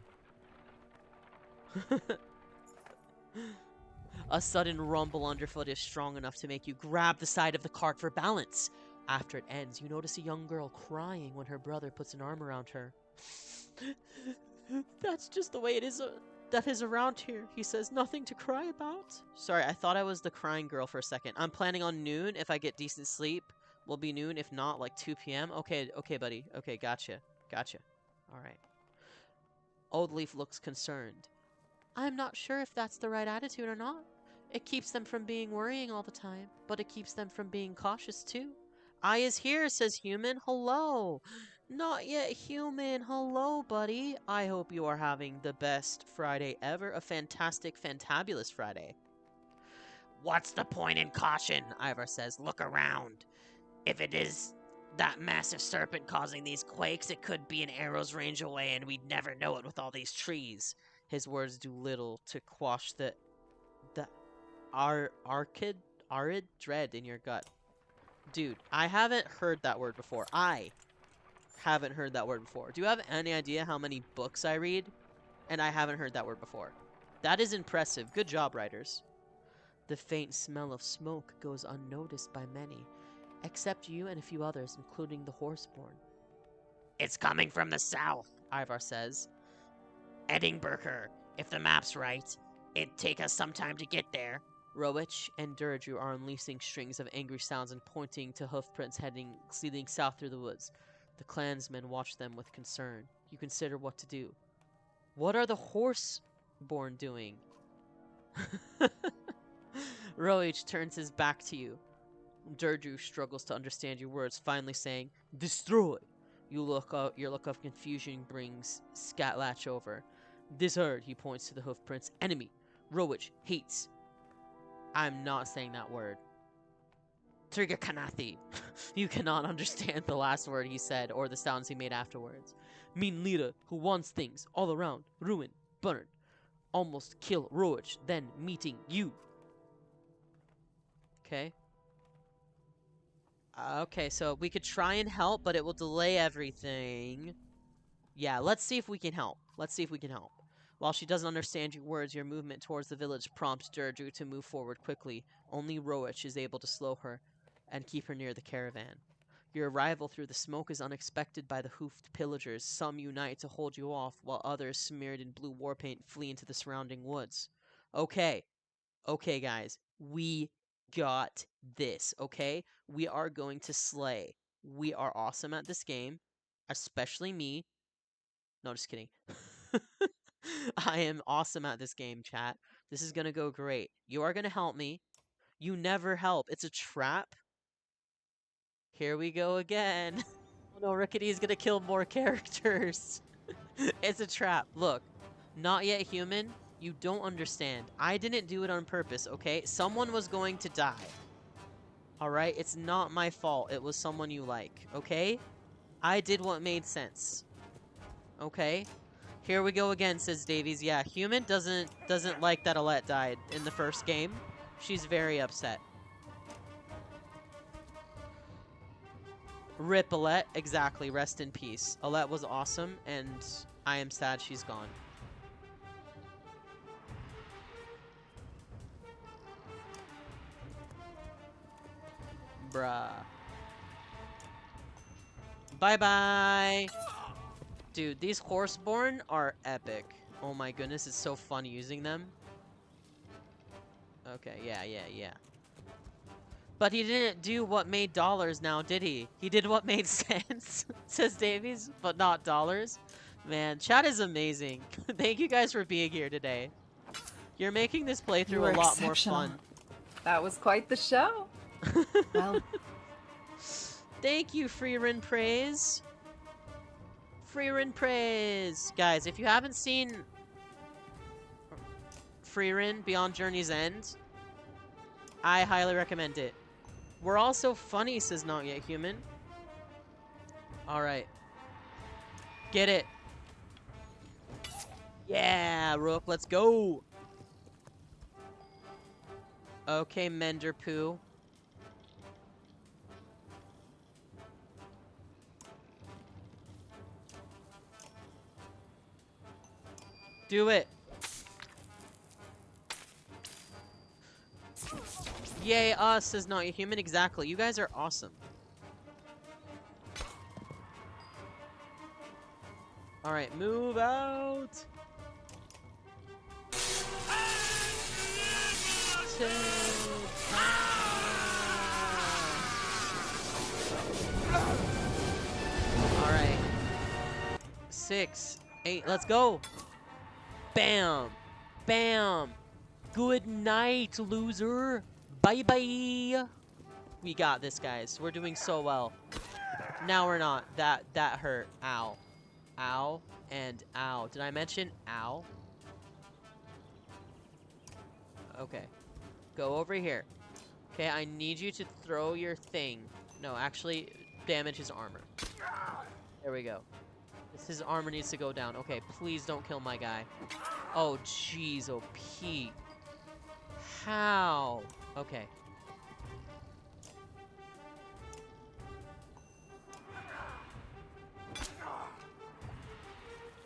[SPEAKER 1] A sudden rumble underfoot is strong enough to make you grab the side of the cart for balance. After it ends, you notice a young girl crying when her brother puts an arm around her. That's just the way it is that is around here, he says. Nothing to cry about. Sorry, I thought I was the crying girl for a second. I'm planning on noon. If I get decent sleep, will be noon. If not, like 2 p.m. Okay, buddy. Okay, gotcha. All right. Old Leaf looks concerned. I'm not sure if that's the right attitude or not. It keeps them from being worrying all the time, but it keeps them from being cautious too. I is here, says Human. Hello. Not yet human. Hello, buddy. I hope you are having the best Friday ever. A fantastic, fantabulous Friday.
[SPEAKER 2] What's the point in caution? Ivar says. Look around. If it is that massive serpent causing these quakes, it could be an arrow's range away and we'd never know it with all these trees.
[SPEAKER 1] His words do little to quash the arid dread in your gut. Dude, I haven't heard that word before. I haven't heard that word before. Do you have any idea how many books I read? And I haven't heard that word before. That is impressive. Good job, writers. The faint smell of smoke goes unnoticed by many, except you and a few others, including the horseborn.
[SPEAKER 2] It's coming from the south,
[SPEAKER 1] Ivar says.
[SPEAKER 2] Edinburgh. If the map's right, it'd take us some time to get there.
[SPEAKER 1] Rowich and Dredge are unleashing strings of angry sounds and pointing to hoofprints leading south through the woods. The clansmen watch them with concern. You consider what to do. What are the horseborn doing? Rowich turns his back to you. Dredge struggles to understand your words, finally saying, "Destroy!" Your look of confusion brings Scatlatch over. This herd, he points to the hoofprints. Enemy. Rowich hates. I'm not saying that word. Triggerkanathi. You cannot understand the last word he said or the sounds he made afterwards. Mean leader who wants things all around, ruin, burn, almost kill Rowich, then meeting you. Okay. Okay, so we could try and help, but it will delay everything. Yeah, let's see if we can help. While she doesn't understand your words, your movement towards the village prompts Dredge to move forward quickly. Only Rowich is able to slow her and keep her near the caravan. Your arrival through the smoke is unexpected by the hoofed pillagers. Some unite to hold you off, while others, smeared in blue war paint, flee into the surrounding woods. Okay, guys. We got this, okay? We are going to slay. We are awesome at this game, especially me. No, just kidding. I am awesome at this game, chat. This is gonna go great. You are gonna help me. You never help. It's a trap. Here we go again. Oh no, Rickety is gonna kill more characters. It's a trap. Look, not yet human. You don't understand. I didn't do it on purpose, okay? Someone was going to die. Alright? It's not my fault. It was someone you like, okay? I did what made sense. Okay? Here we go again, says Davies. Yeah, human doesn't like that Alette died in the first game. She's very upset. Rip Alette, exactly. Rest in peace. Alette was awesome, and I am sad she's gone. Bruh. Bye-bye! Dude, these Horseborn are epic. Oh my goodness, it's so fun using them. Okay, yeah. But he didn't do what made dollars now, did he? He did what made sense, says Davies, but not dollars. Man, chat is amazing. Thank you guys for being here today. You're making this playthrough a lot more fun.
[SPEAKER 4] That was quite the show. Well,
[SPEAKER 1] thank you, Freerin Praise. Freerin Praise. Guys, if you haven't seen Freerin Beyond Journey's End, I highly recommend it. We're all so funny, says Not Yet Human. Alright. Get it. Yeah, Rook, let's go. Okay, Mender Poo. Do it. Yay, us, says Not Yet Human. Exactly. You guys are awesome. Alright, move out. Alright. 6, 8, let's go. Bam. Bam. Good night, loser. Bye-bye. We got this, guys. We're doing so well. Now we're not. That hurt. Ow. Ow. And ow. Did I mention ow? Okay. Go over here. Okay, I need you to throw your thing. No, actually, damage his armor. There we go. His armor needs to go down. Okay, please don't kill my guy. Oh, jeez. Oh, Pete. How? Okay.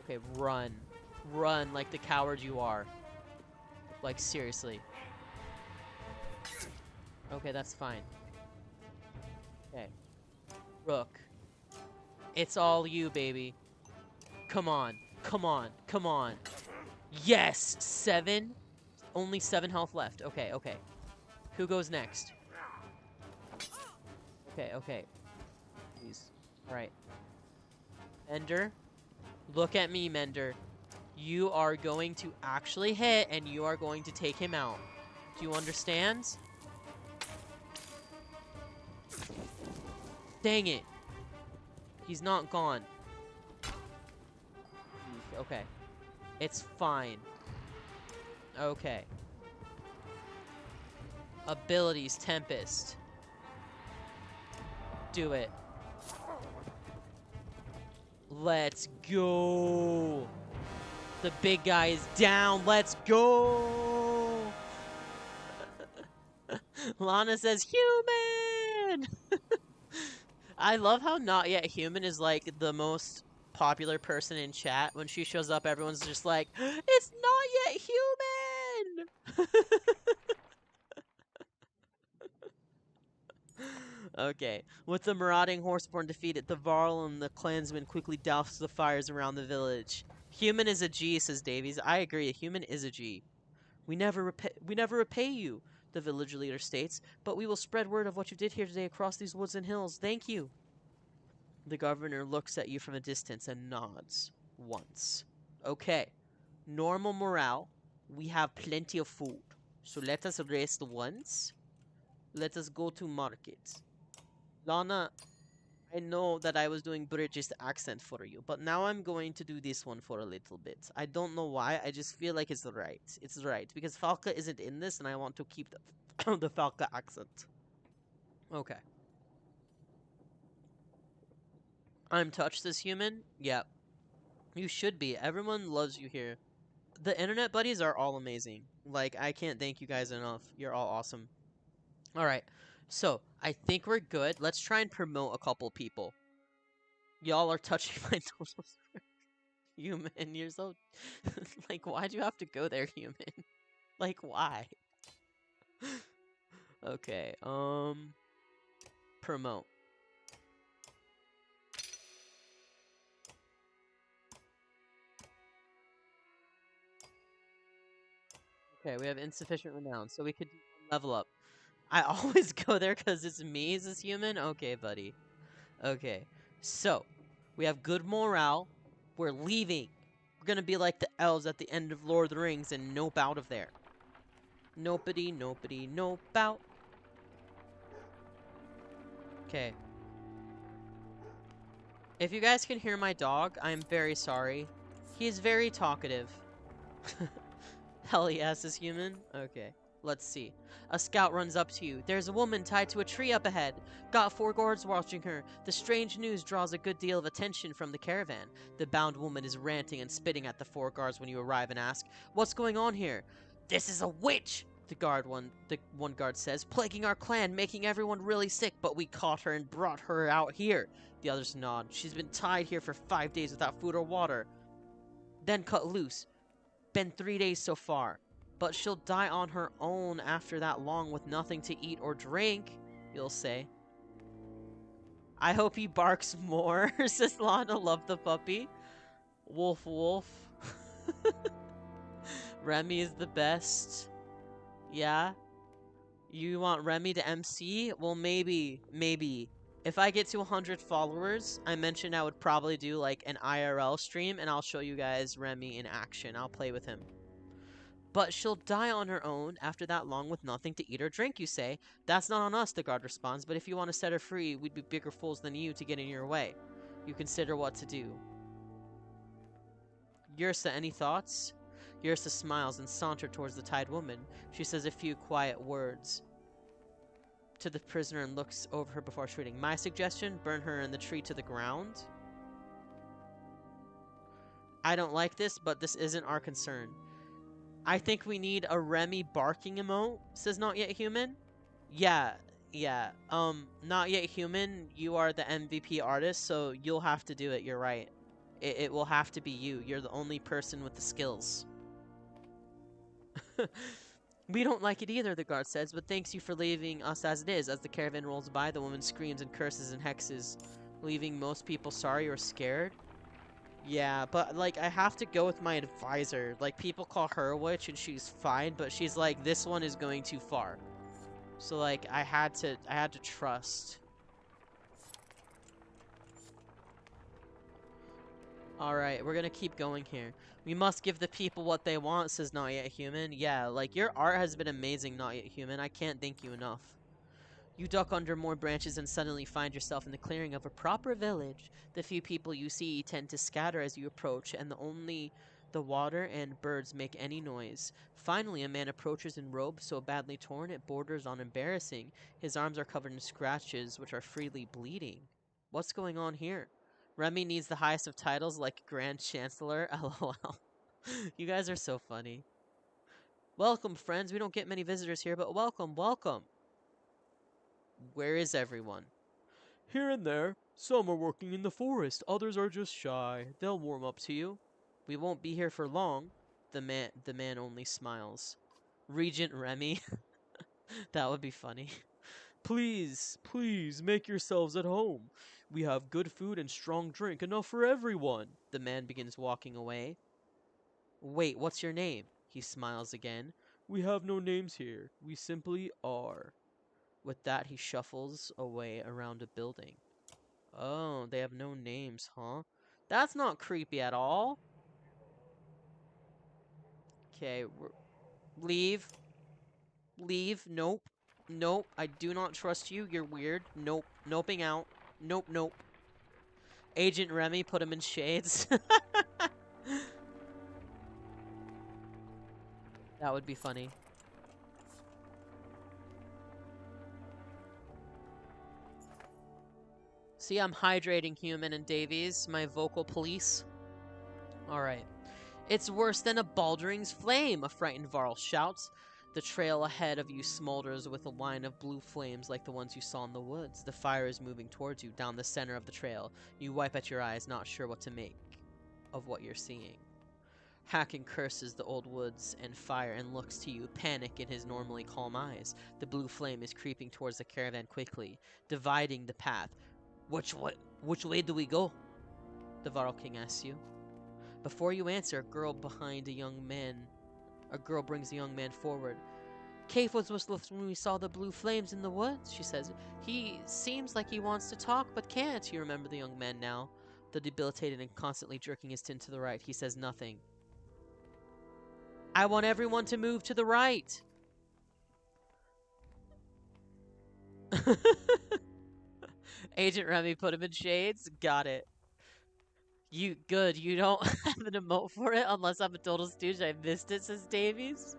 [SPEAKER 1] Okay, run. Run like the coward you are. Like, seriously. Okay, that's fine. Okay. Rook. It's all you, baby. Come on. Come on. Come on. Yes! 7? Only 7 health left. Okay, okay. Who goes next? Okay, okay. Please. Alright. Mender. Look at me, Mender. You are going to actually hit, and you are going to take him out. Do you understand? Dang it. He's not gone. Okay. It's fine. Okay. Abilities, Tempest. Do it. Let's go. The big guy is down. Let's go. Lana says, human. I love how Not Yet Human is like the most popular person in chat. When she shows up, everyone's just like, it's Not Yet Human. Okay. With the marauding horseborn defeated, the Varl and the clansmen quickly doused the fires around the village. Human is a G, says Davies. I agree. A human is a G. We never repay you, the village leader states, but we will spread word of what you did here today across these woods and hills. Thank you. The governor looks at you from a distance and nods once. Okay. Normal morale. We have plenty of food. So let us rest once. Let us go to market. Lana, I know that I was doing British accent for you, but now I'm going to do this one for a little bit. I don't know why, I just feel like it's right. It's right, because Falca isn't in this, and I want to keep the, the Falca accent. Okay. I'm touched as human? Yep. You should be. Everyone loves you here. The internet buddies are all amazing. Like, I can't thank you guys enough. You're all awesome. Alright, so, I think we're good. Let's try and promote a couple people. Y'all are touching my nose. Human, you're so... like, why'd you have to go there, human? Like, why? Okay, promote. Okay, we have insufficient renown, so we could do one level up. I always go there because it's me as a human? Okay, buddy. Okay, so, we have good morale. We're leaving. We're gonna be like the elves at the end of Lord of the Rings and nope out of there. Nopety, nopety, nope out. Okay. If you guys can hear my dog, I'm very sorry. He's very talkative. Hell yes, is human? Okay, let's see. A scout runs up to you. There's a woman tied to a tree up ahead. Got 4 guards watching her. The strange news draws a good deal of attention from the caravan. The bound woman is ranting and spitting at the 4 guards when you arrive and ask, "What's going on here?" "This is a witch!" The one guard says, "Plaguing our clan, making everyone really sick, but we caught her and brought her out here." The others nod. "She's been tied here for 5 days without food or water. Then cut loose. Been 3 days so far. But she'll die on her own after that long with nothing to eat or drink," you'll say. "I hope he barks more," says Lana. Love the puppy. Wolf, wolf. Remy is the best. Yeah? You want Remy to MC? Well, maybe. If I get to 100 followers, I mentioned I would probably do like an IRL stream, and I'll show you guys Remy in action. I'll play with him. "But she'll die on her own after that long with nothing to eat or drink," you say. "That's not on us," the guard responds, "but if you want to set her free, we'd be bigger fools than you to get in your way." You consider what to do. "Yrsa, any thoughts?" Yrsa smiles and saunters towards the tied woman. She says a few quiet words to the prisoner and looks over her before shooting. "My suggestion, burn her in the tree to the ground." "I don't like this, but this isn't our concern." "I think we need a Remy barking emote," says Not Yet Human. Yeah. Not Yet Human, you are the MVP artist, so you'll have to do it, you're right. It will have to be you. You're the only person with the skills. "We don't like it either," the guard says, "but thanks you for leaving us as it is." As the caravan rolls by, the woman screams and curses and hexes, leaving most people sorry or scared. Yeah, but, like, I have to go with my advisor. Like, people call her a witch, and she's fine, but she's like, this one is going too far. So, like, I had to trust. Alright, we're gonna keep going here. "We must give the people what they want," says Not Yet Human. Yeah, like, your art has been amazing, Not Yet Human. I can't thank you enough. You duck under more branches and suddenly find yourself in the clearing of a proper village. The few people you see tend to scatter as you approach, and only the water and birds make any noise. Finally, a man approaches in robes so badly torn it borders on embarrassing. His arms are covered in scratches, which are freely bleeding. What's going on here? Remy needs the highest of titles like Grand Chancellor. LOL. You guys are so funny. "Welcome, friends. We don't get many visitors here, but welcome, welcome." "Where is everyone?" "Here and there. Some are working in the forest, others are just shy. They'll warm up to you." "We won't be here for long." The man only smiles. Regent Remy. That would be funny. Please, make yourselves at home. We have good food and strong drink, enough for everyone." The man begins walking away. "Wait, what's your name?" He smiles again. "We have no names here. We simply are." With that, he shuffles away around a building. Oh, they have no names, huh? That's not creepy at all. Okay, leave. Leave. Nope. Nope. I do not trust you. You're weird. Nope. Noping out. Nope, nope. Agent Remy put him in shades. That would be funny. See, I'm hydrating Human and Davies, my vocal police. Alright. It's worse than a Baldering's flame, a frightened Varl shouts. The trail ahead of you smolders with a line of blue flames like the ones you saw in the woods. The fire is moving towards you down the center of the trail. You wipe at your eyes, not sure what to make of what you're seeing. Hacken curses the old woods and fire and looks to you, panic in his normally calm eyes. The blue flame is creeping towards the caravan quickly, dividing the path. Which way do we go? The Varl King asks you. Before you answer, a girl brings a young man forward. Cave was whistling when we saw the blue flames in the woods, she says. He seems like he wants to talk, but can't. You remember the young man now. The debilitated and constantly jerking his chin to the right. He says nothing. I want everyone to move to the right. Agent Remy put him in shades. Got it. You good. You don't have an emote for it unless I'm a total stooge. I missed it, says Davies.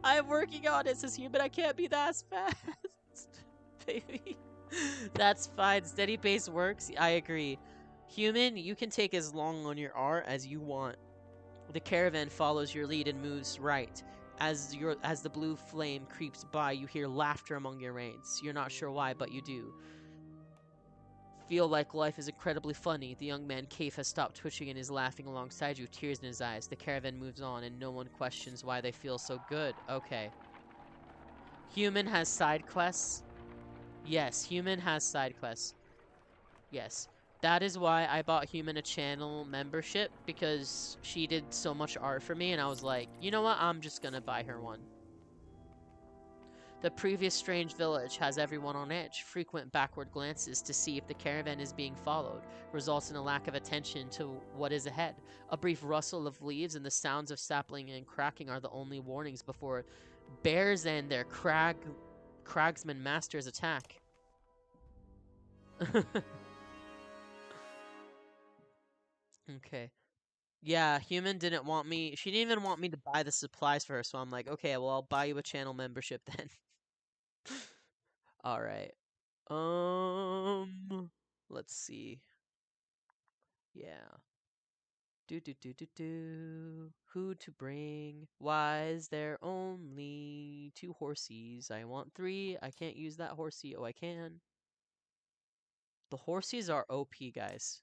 [SPEAKER 1] I'm working on it, says Human. I can't be that fast. Baby. That's fine. Steady pace works. I agree. Human, you can take as long on your R as you want. The caravan follows your lead and moves right. As the blue flame creeps by, you hear laughter among your ranks. You're not sure why, but you do. Feel like life is incredibly funny. The young man Kaif has stopped twitching and is laughing alongside you, tears in his eyes. The caravan moves on and no one questions why they feel so good. Okay. Human has side quests. Yes, Human has side quests. Yes. That is why I bought Human a channel membership, because she did so much art for me, and I was like, you know what, I'm just gonna buy her one. The previous strange village has everyone on edge. Frequent backward glances to see if the caravan is being followed results in a lack of attention to what is ahead. A brief rustle of leaves and the sounds of sapling and cracking are the only warnings before bears and their cragsman masters attack. Okay. Yeah, Human didn't want me. She didn't even want me to buy the supplies for her, so I'm like, okay, well, I'll buy you a channel membership then. All right. Let's see. Yeah. Who to bring? Why is there only 2 horsies? I want 3. I can't use that horsey. Oh, I can. The horsies are OP, guys.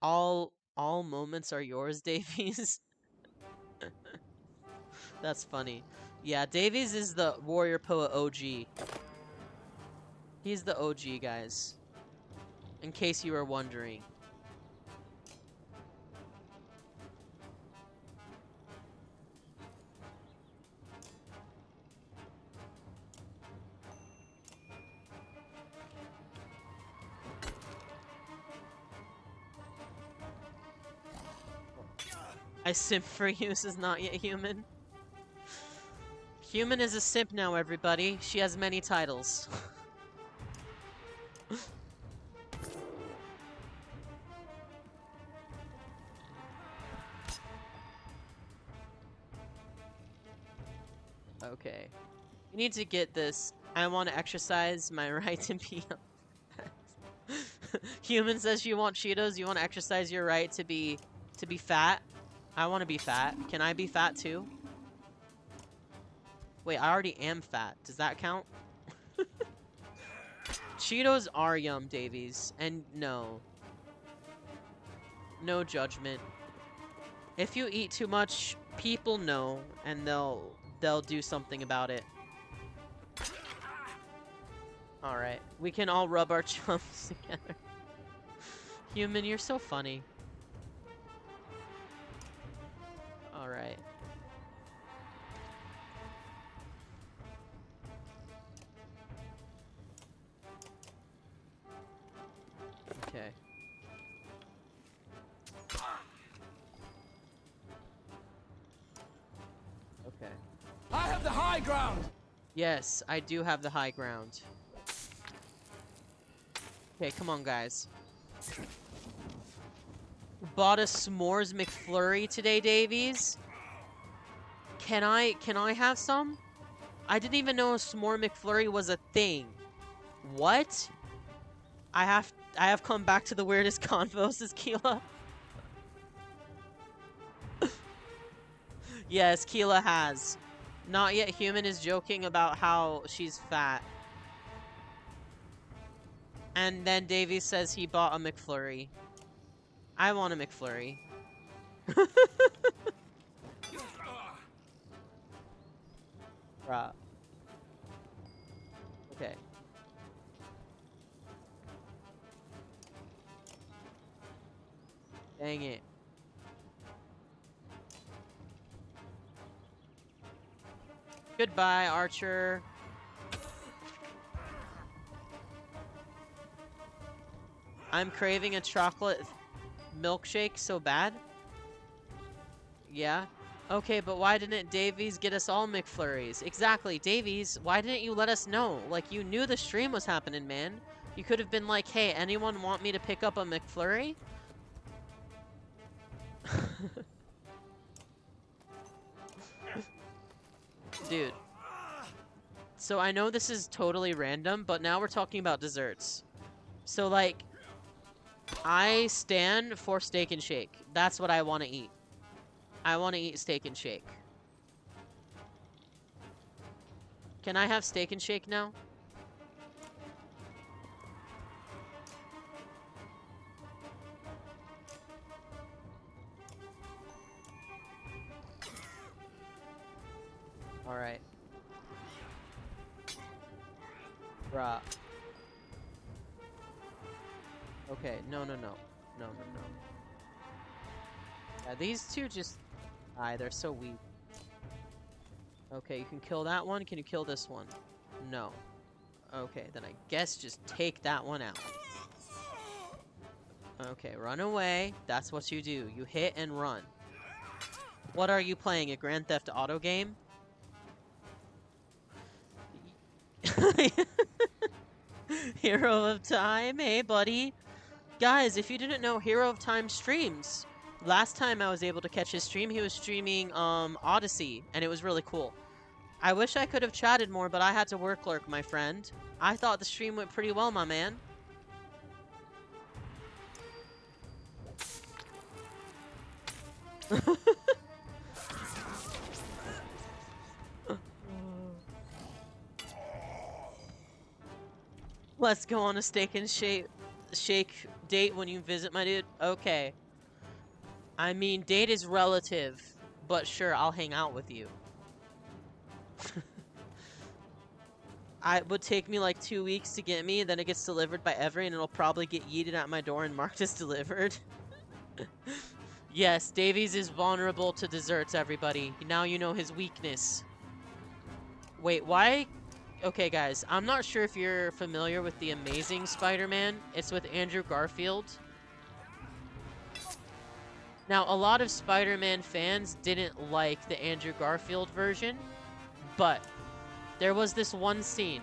[SPEAKER 1] All moments are yours, Davies. That's funny. Yeah, Davies is the Warrior Poet OG. He's the OG, guys. In case you were wondering. I simp for you, this is not yet Human. Human is a simp now, everybody. She has many titles. Okay. You need to get this. I want to exercise my right to be Human says you want Cheetos, you want to exercise your right to be fat. I want to be fat. Can I be fat too? Wait, I already am fat. Does that count? Cheetos are yum, Davies. And no. No judgment. If you eat too much, people know, and they'll do something about it. Alright. We can all rub our chums together. Human, you're so funny. Alright.
[SPEAKER 5] the high ground.
[SPEAKER 1] Yes, I do have the high ground. Okay, come on, guys. Bought a s'mores McFlurry today, Davies. Can I have some? I didn't even know a s'more McFlurry was a thing. What? I have come back to the weirdest convo, says Keela. Yes, Keela has. Not Yet Human is joking about how she's fat. And then Davey says he bought a McFlurry. I want a McFlurry. Bruh. Okay. Dang it. Goodbye, Archer. I'm craving a chocolate milkshake so bad. Yeah. Okay, but why didn't Davies get us all McFlurries? Exactly, Davies, why didn't you let us know? Like, you knew the stream was happening, man. You could have been like, hey, anyone want me to pick up a McFlurry? Dude. So I know this is totally random, but now we're talking about desserts. So, like, I stand for Steak and Shake. That's what I want to eat. I want to eat Steak and Shake. Can I have Steak and Shake now? Alright. Bruh. Okay, no. Yeah, these two just... they're so weak. Okay, you can kill that one. Can you kill this one? No. Okay, then I guess just take that one out. Okay, run away. That's what you do. You hit and run. What are you playing? A Grand Theft Auto game? Hero of Time? Hey, buddy. Guys, if you didn't know, Hero of Time streams. Last time I was able to catch his stream, he was streaming Odyssey, and it was really cool. I wish I could have chatted more, but I had to work lurk, my friend. I thought the stream went pretty well, my man. Let's go on a Steak and Shake date when you visit, my dude. Okay. I mean, date is relative, but sure, I'll hang out with you. It would take me like 2 weeks to get me, then it gets delivered by Every, and it'll probably get yeeted at my door and marked as delivered. Yes, Davies is vulnerable to desserts, everybody. Now you know his weakness. Wait, why? Okay, guys, I'm not sure if you're familiar with The Amazing Spider-Man. It's with Andrew Garfield. Now, a lot of Spider-Man fans didn't like the Andrew Garfield version, but there was this one scene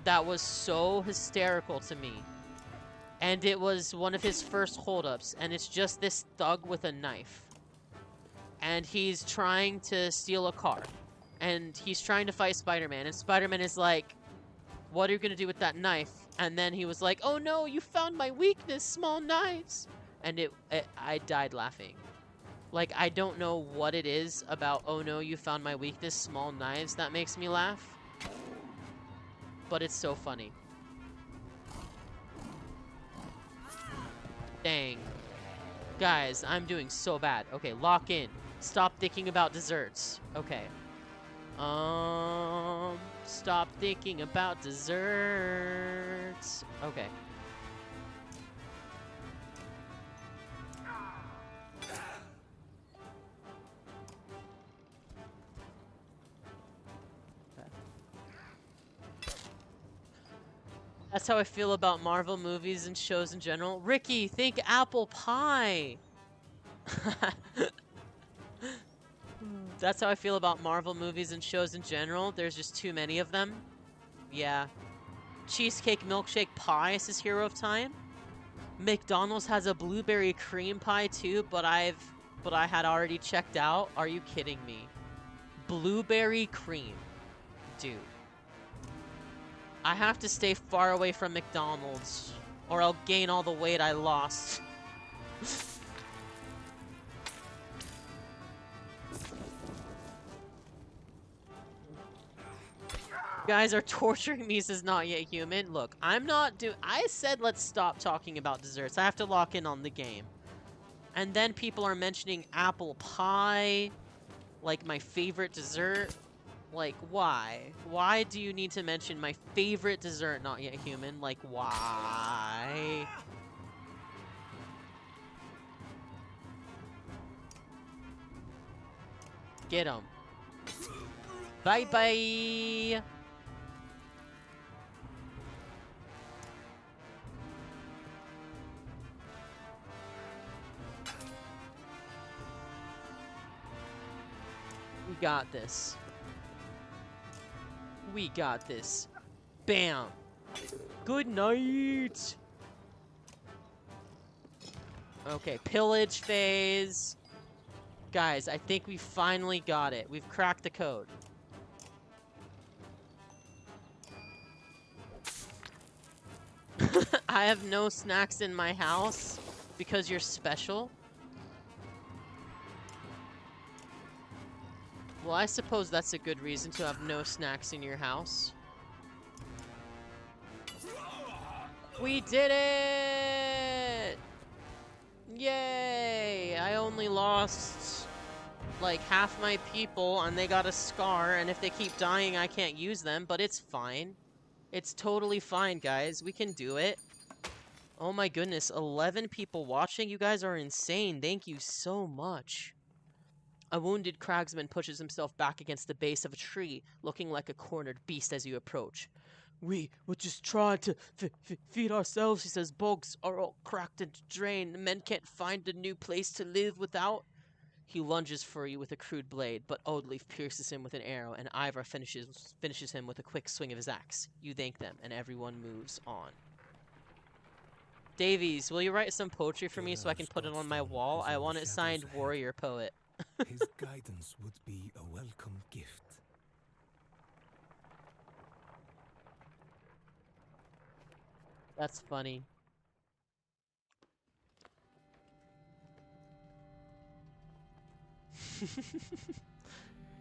[SPEAKER 1] that was so hysterical to me. And it was one of his first holdups, and it's just this thug with a knife. And he's trying to steal a car. And he's trying to fight Spider-Man, and Spider-Man is like, what are you gonna do with that knife? And then he was like, oh no, you found my weakness, small knives. And I died laughing. Like, I don't know what it is about, oh no, you found my weakness, small knives, that makes me laugh. But it's so funny. Dang. Guys, I'm doing so bad. Okay, lock in. Stop thinking about desserts. Okay. Stop thinking about desserts. Okay. That's how I feel about Marvel movies and shows in general. Ricky, think apple pie. That's how I feel about Marvel movies and shows in general. There's just too many of them. Yeah. Cheesecake milkshake pie says Hero of Time. McDonald's has a blueberry cream pie too, but I had already checked out. Are you kidding me? Blueberry cream. Dude. I have to stay far away from McDonald's, or I'll gain all the weight I lost. You guys are torturing me, says Not Yet Human. Look, I said let's stop talking about desserts. I have to lock in on the game. And then people are mentioning apple pie, like my favorite dessert. Like, why? Why do you need to mention my favorite dessert, Not Yet Human? Like, why? Get him. Bye-bye! We got this. We got this. Bam! Good night! Okay, pillage phase. Guys, I think we finally got it. We've cracked the code. I have no snacks in my house because you're special. Well, I suppose that's a good reason to have no snacks in your house. We did it! Yay! I only lost like half my people and they got a scar, and if they keep dying I can't use them, but it's fine. It's totally fine, guys. We can do it. Oh my goodness, 11 people watching? You guys are insane. Thank you so much. A wounded cragsman pushes himself back against the base of a tree, looking like a cornered beast as you approach. We were just trying to feed ourselves, he says. Bogs are all cracked and drained. The men can't find a new place to live without. He lunges for you with a crude blade, but Oldleaf pierces him with an arrow, and Ivor finishes him with a quick swing of his axe. You thank them, and everyone moves on. Davies, will you write some poetry for me so I can put it on my wall? I want it signed Warrior Poet.
[SPEAKER 5] His guidance would be a welcome gift.
[SPEAKER 1] That's funny.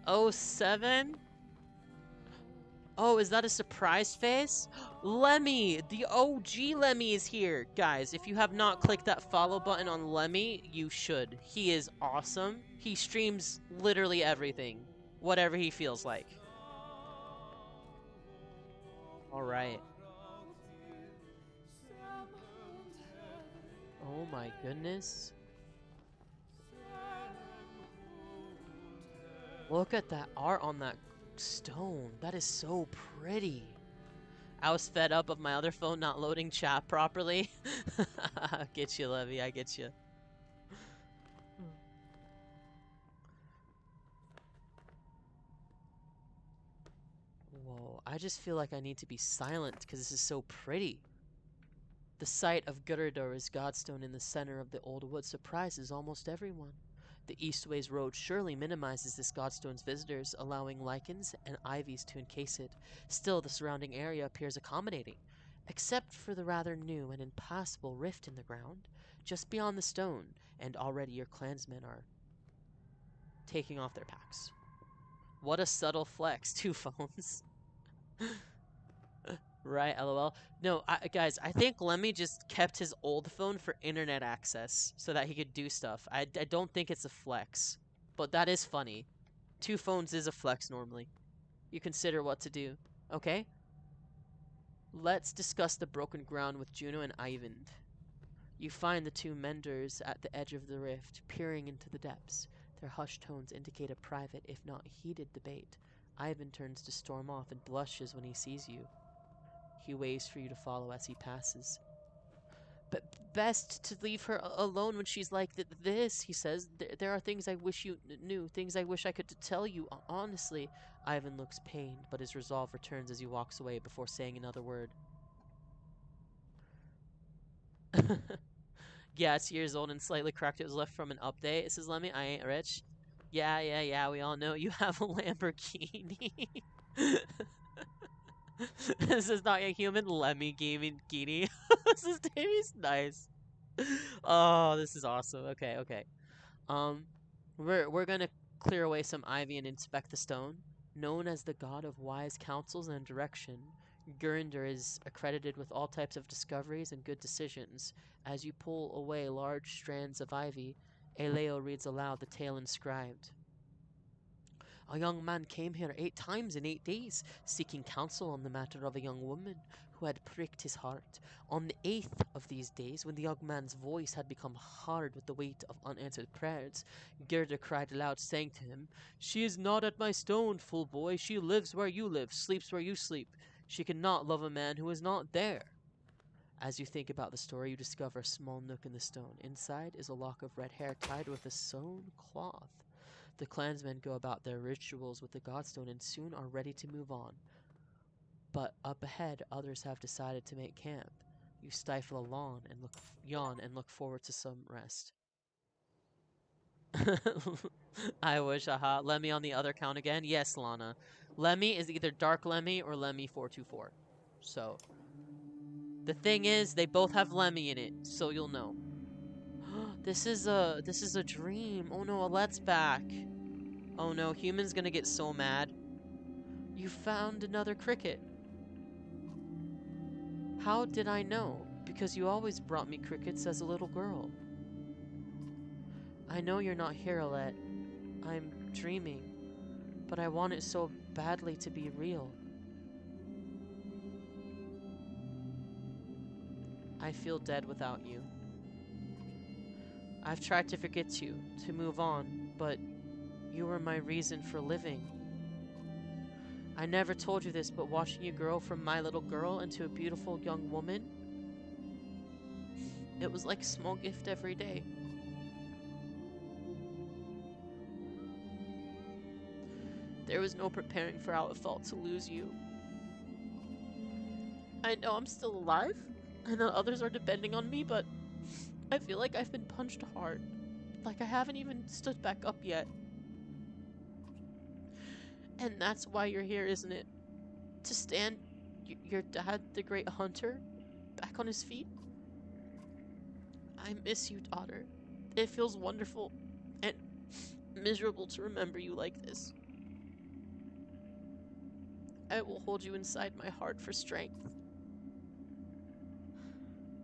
[SPEAKER 1] Oh, 07? Oh, is that a surprise face? Lemmy! The OG Lemmy is here! Guys, if you have not clicked that follow button on Lemmy, you should. He is awesome. He streams literally everything. Whatever he feels like. Alright. Oh my goodness. Look at that art on that stone. That is so pretty. I was fed up of my other phone not loading chat properly. I get you, Levy. I get you. Whoa, I just feel like I need to be silent because this is so pretty. The sight of Gurdur's godstone in the center of the old wood surprises almost everyone. The Eastways Road surely minimizes this godstone's visitors, allowing lichens and ivies to encase it. Still, the surrounding area appears accommodating, except for the rather new and impassable rift in the ground, just beyond the stone, and already your clansmen are taking off their packs. What a subtle flex, 2 phones. Right, lol. No, guys, I think Lemmy just kept his old phone for internet access so that he could do stuff. I don't think it's a flex, but that is funny. 2 phones is a flex normally. You consider what to do, okay? Let's discuss the broken ground with Juno and Eyvind. You find the 2 menders at the edge of the rift, peering into the depths. Their hushed tones indicate a private, if not heated, debate. Eyvind turns to storm off and blushes when he sees you. He waits for you to follow as he passes. best to leave her alone when she's like this, he says. There are things I wish you knew, things I wish I could tell you, honestly. Ivan looks pained, but his resolve returns as he walks away before saying another word. Yeah, it's years old and slightly cracked. It was left from an update. It says, Lemmy, I ain't rich. Yeah, we all know you have a Lamborghini. This is not a human Lemmy gaming Genie. This is Davey's nice. Oh, this is awesome. Okay. Um, we're gonna clear away some ivy and inspect the stone. Known as the god of wise counsels and direction, Gurinder is accredited with all types of discoveries and good decisions. As you pull away large strands of ivy, Eleo reads aloud the tale inscribed. A young man came here 8 times in 8 days, seeking counsel on the matter of a young woman who had pricked his heart. On the 8th of these days, when the young man's voice had become hard with the weight of unanswered prayers, Gerda cried aloud, saying to him, She is not at my stone, fool boy. She lives where you live, sleeps where you sleep. She cannot love a man who is not there. As you think about the story, you discover a small nook in the stone. Inside is a lock of red hair tied with a sewn cloth. The clansmen go about their rituals with the godstone and soon are ready to move on. But up ahead, others have decided to make camp. You stifle a yawn and look forward to some rest. I wish, haha. Lemmy on the other count again? Yes, Lana. Lemmy is either Dark Lemmy or Lemmy 424. So, the thing is, they both have Lemmy in it, so you'll know. This is a dream. Oh no, Alette's back. Oh no, Human's gonna get so mad. You found another cricket. How did I know? Because you always brought me crickets as a little girl. I know you're not here, Alette. I'm dreaming. But I want it so badly to be real. I feel dead without you. I've tried to forget you, to move on, but you were my reason for living. I never told you this, but watching you grow from my little girl into a beautiful young woman, it was like a small gift every day. There was no preparing for how it felt to lose you. I know I'm still alive, and that others are depending on me, but I feel like I've been punched hard. Like I haven't even stood back up yet. And that's why you're here, isn't it? To stand your dad, the great hunter, back on his feet? I miss you, daughter. It feels wonderful and miserable to remember you like this. I will hold you inside my heart for strength.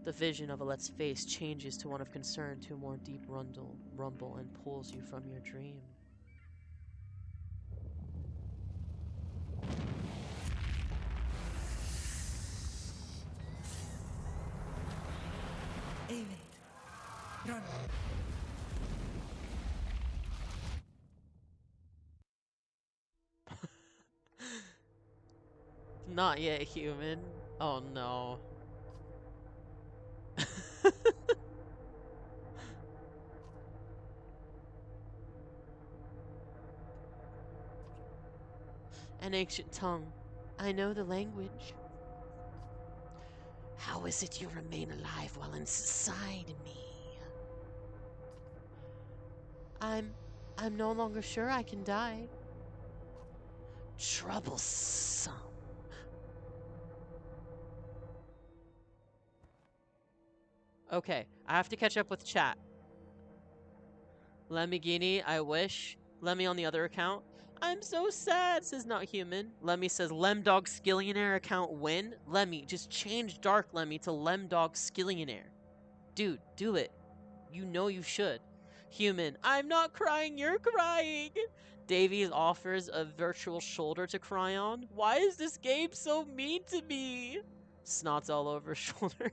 [SPEAKER 1] The vision of Alette's face changes to one of concern to a more deep rumble and pulls you from your dream.
[SPEAKER 5] Run!
[SPEAKER 1] Not yet human. Oh no. An ancient tongue. I know the language. How is it you remain alive while inside me? I'm no longer sure I can die. Troublesome. Okay, I have to catch up with chat. Lemmy, I wish. Lemmy on the other account. I'm so sad, says Not Human. Lemmy says Lemdog Skillionaire account win. Lemmy, just change Dark Lemmy to Lemdog Skillionaire. Dude, do it. You know you should. Human, I'm not crying, you're crying. Davies offers a virtual shoulder to cry on. Why is this game so mean to me? Snot's all over shoulder.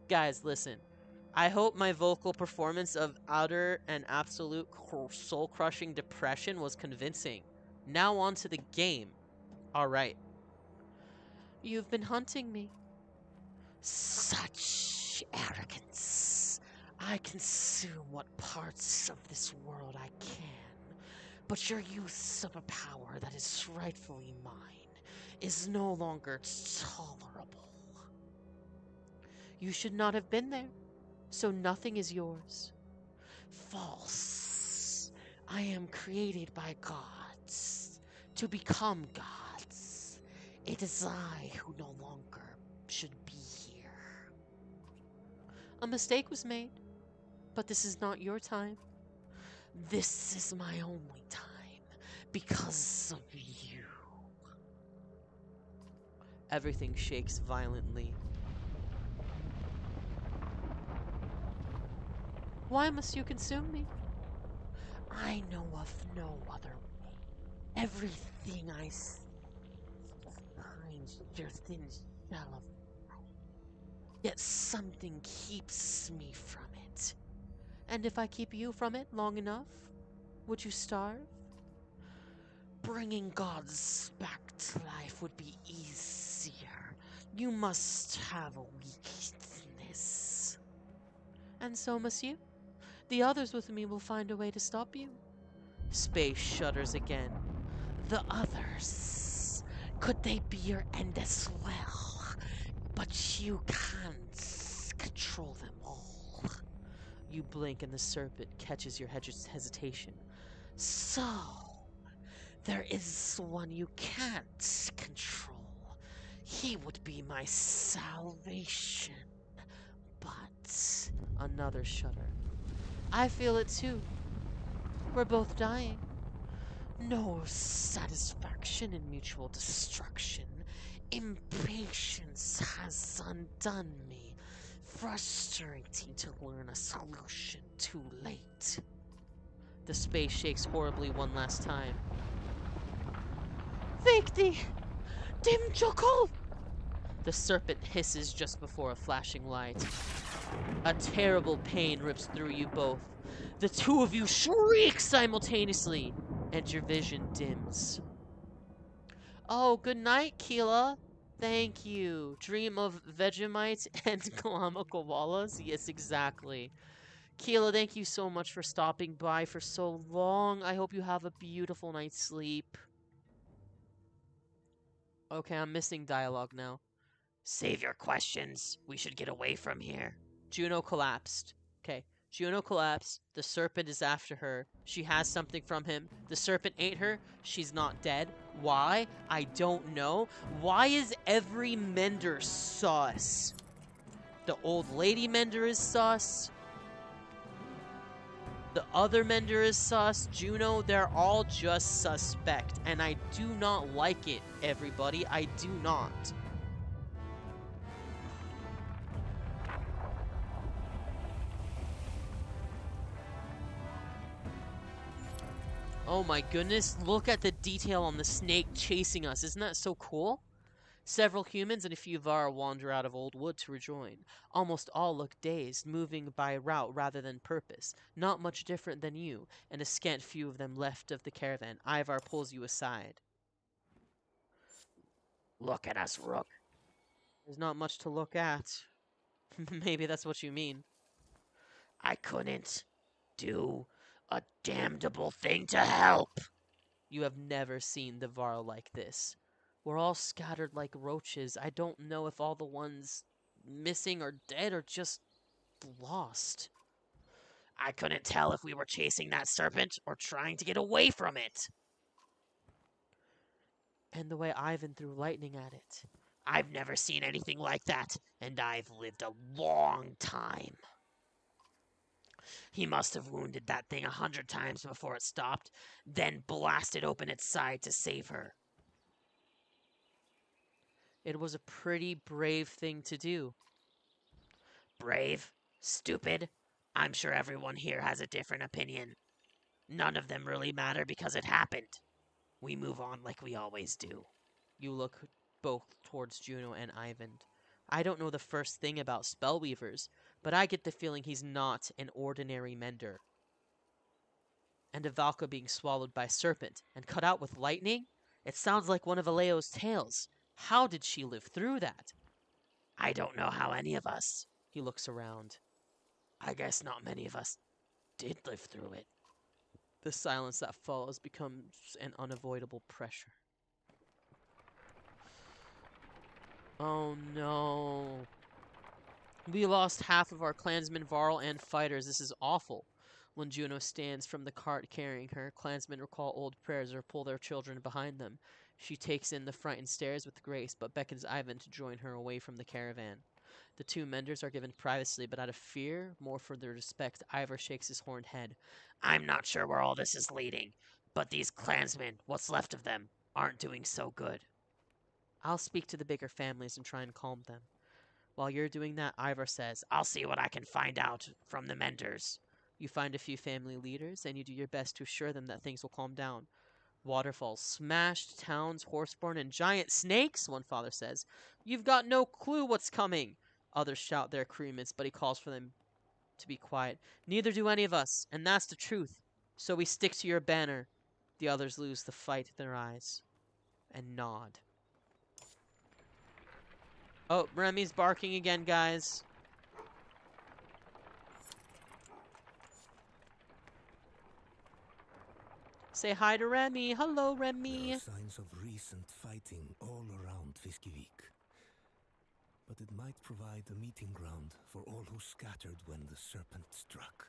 [SPEAKER 1] Guys, listen. I hope my vocal performance of utter and absolute soul-crushing depression was convincing. Now on to the game. Alright. You've been hunting me. Such
[SPEAKER 2] such arrogance. I consume what parts of this world I can, but your use of a power that is rightfully mine is no longer tolerable. You should not have been there, so nothing is yours. False. I am created by gods to become gods. It is I who no longer should be here. A mistake was made, but this is not your time. This is my only time because of you.
[SPEAKER 1] Everything shakes violently.
[SPEAKER 2] Why must you consume me? I know of no other way. Everything I see is behind your thin shell of light. Yet something keeps me from it.
[SPEAKER 1] And if I keep you from it long enough, would you starve?
[SPEAKER 2] Bringing gods back to life would be easier. You must have a weakness.
[SPEAKER 1] And so must you. The others with me will find a way to stop you. Space shudders again.
[SPEAKER 2] The others, could they be your end as well? But you can't control them all.
[SPEAKER 1] You blink and the serpent catches your hesitation.
[SPEAKER 2] So, there is one you can't control. He would be my salvation. But
[SPEAKER 1] Another shudder. I feel it too. We're both dying.
[SPEAKER 2] no satisfaction in mutual destruction. Impatience has undone me. Frustrating to learn a solution too late.
[SPEAKER 1] The space shakes horribly one last time.
[SPEAKER 2] Victi! Dim Jokol!
[SPEAKER 1] The serpent hisses just before a flashing light. A terrible pain rips through you both. The two of you shriek simultaneously, and your vision dims. Oh, good night, Keela. Thank you. Dream of Vegemite and Kalama koalas? Yes, exactly. Keela, thank you so much for stopping by for so long. I hope you have a beautiful night's sleep. Okay, I'm missing dialogue now.
[SPEAKER 2] Save your questions. We should get away from here.
[SPEAKER 1] Juno collapsed. Okay, Juno collapsed. The serpent is after her. She has something from him. The serpent ate her. She's not dead. Why? I don't know. Why is every Mender sus? The old lady Mender is sus. The other Mender is sus. Juno, they're all just suspect. And I do not like it, everybody. I do not. Oh my goodness, look at the detail on the snake chasing us. Isn't that so cool? Several humans and a few Var wander out of Old Wood to rejoin. Almost all look dazed, moving by route rather than purpose. Not much different than you, and a scant few of them left of the caravan. Ivar pulls you aside.
[SPEAKER 2] Look at us, Rook.
[SPEAKER 1] There's not much to look at. Maybe that's what you mean.
[SPEAKER 2] I couldn't do a damnable thing to help.
[SPEAKER 1] You have never seen the Var like this. We're all scattered like roaches. I don't know if all the ones missing or dead or just lost.
[SPEAKER 2] I couldn't tell if we were chasing that serpent or trying to get away from it.
[SPEAKER 1] And the way Ivan threw lightning at it.
[SPEAKER 2] I've never seen anything like that, and I've lived a long time. He must have wounded that thing 100 times before it stopped, then blasted open its side to save her.
[SPEAKER 1] It was a pretty brave thing to do.
[SPEAKER 2] Brave? Stupid? I'm sure everyone here has a different opinion. None of them really matter because it happened. We move on like we always do.
[SPEAKER 1] You look both towards Juno and Ivan. I don't know the first thing about spellweavers, but I get the feeling he's not an ordinary mender. And a Valka being swallowed by serpent and cut out with lightning? It sounds like one of Aleo's tales. How did she live through that?
[SPEAKER 2] I don't know how any of us,
[SPEAKER 1] He looks around.
[SPEAKER 2] I guess not many of us did live through it.
[SPEAKER 1] The silence that follows becomes an unavoidable pressure. Oh no. We lost half of our clansmen, Varl, and fighters. This is awful. When Juno stands from the cart carrying her, clansmen recall old prayers or pull their children behind them. She takes in the frightened stares with grace, but beckons Ivan to join her away from the caravan. The two menders are given privacy, but out of fear, more for their respect, Ivar shakes his horned head.
[SPEAKER 2] I'm not sure where all this is leading, but these clansmen, what's left of them, aren't doing so good.
[SPEAKER 1] I'll speak to the bigger families and try and calm them. While you're doing that, Ivar says,
[SPEAKER 2] I'll see what I can find out from the menders.
[SPEAKER 1] you find a few family leaders, and you do your best to assure them that things will calm down. Waterfalls smashed, towns horseborn, and giant snakes, one father says. You've got no clue what's coming. Others shout their agreements, but he calls for them to be quiet. Neither do any of us, and that's the truth. So we stick to your banner. The others lose the fight in their eyes and nod. Oh, Remy's barking again, guys. Say hi to Remy. Hello,
[SPEAKER 5] There
[SPEAKER 1] Remy.
[SPEAKER 5] are signs of recent fighting all around Fiskevik. But it might provide a meeting ground for all who scattered when the serpent struck.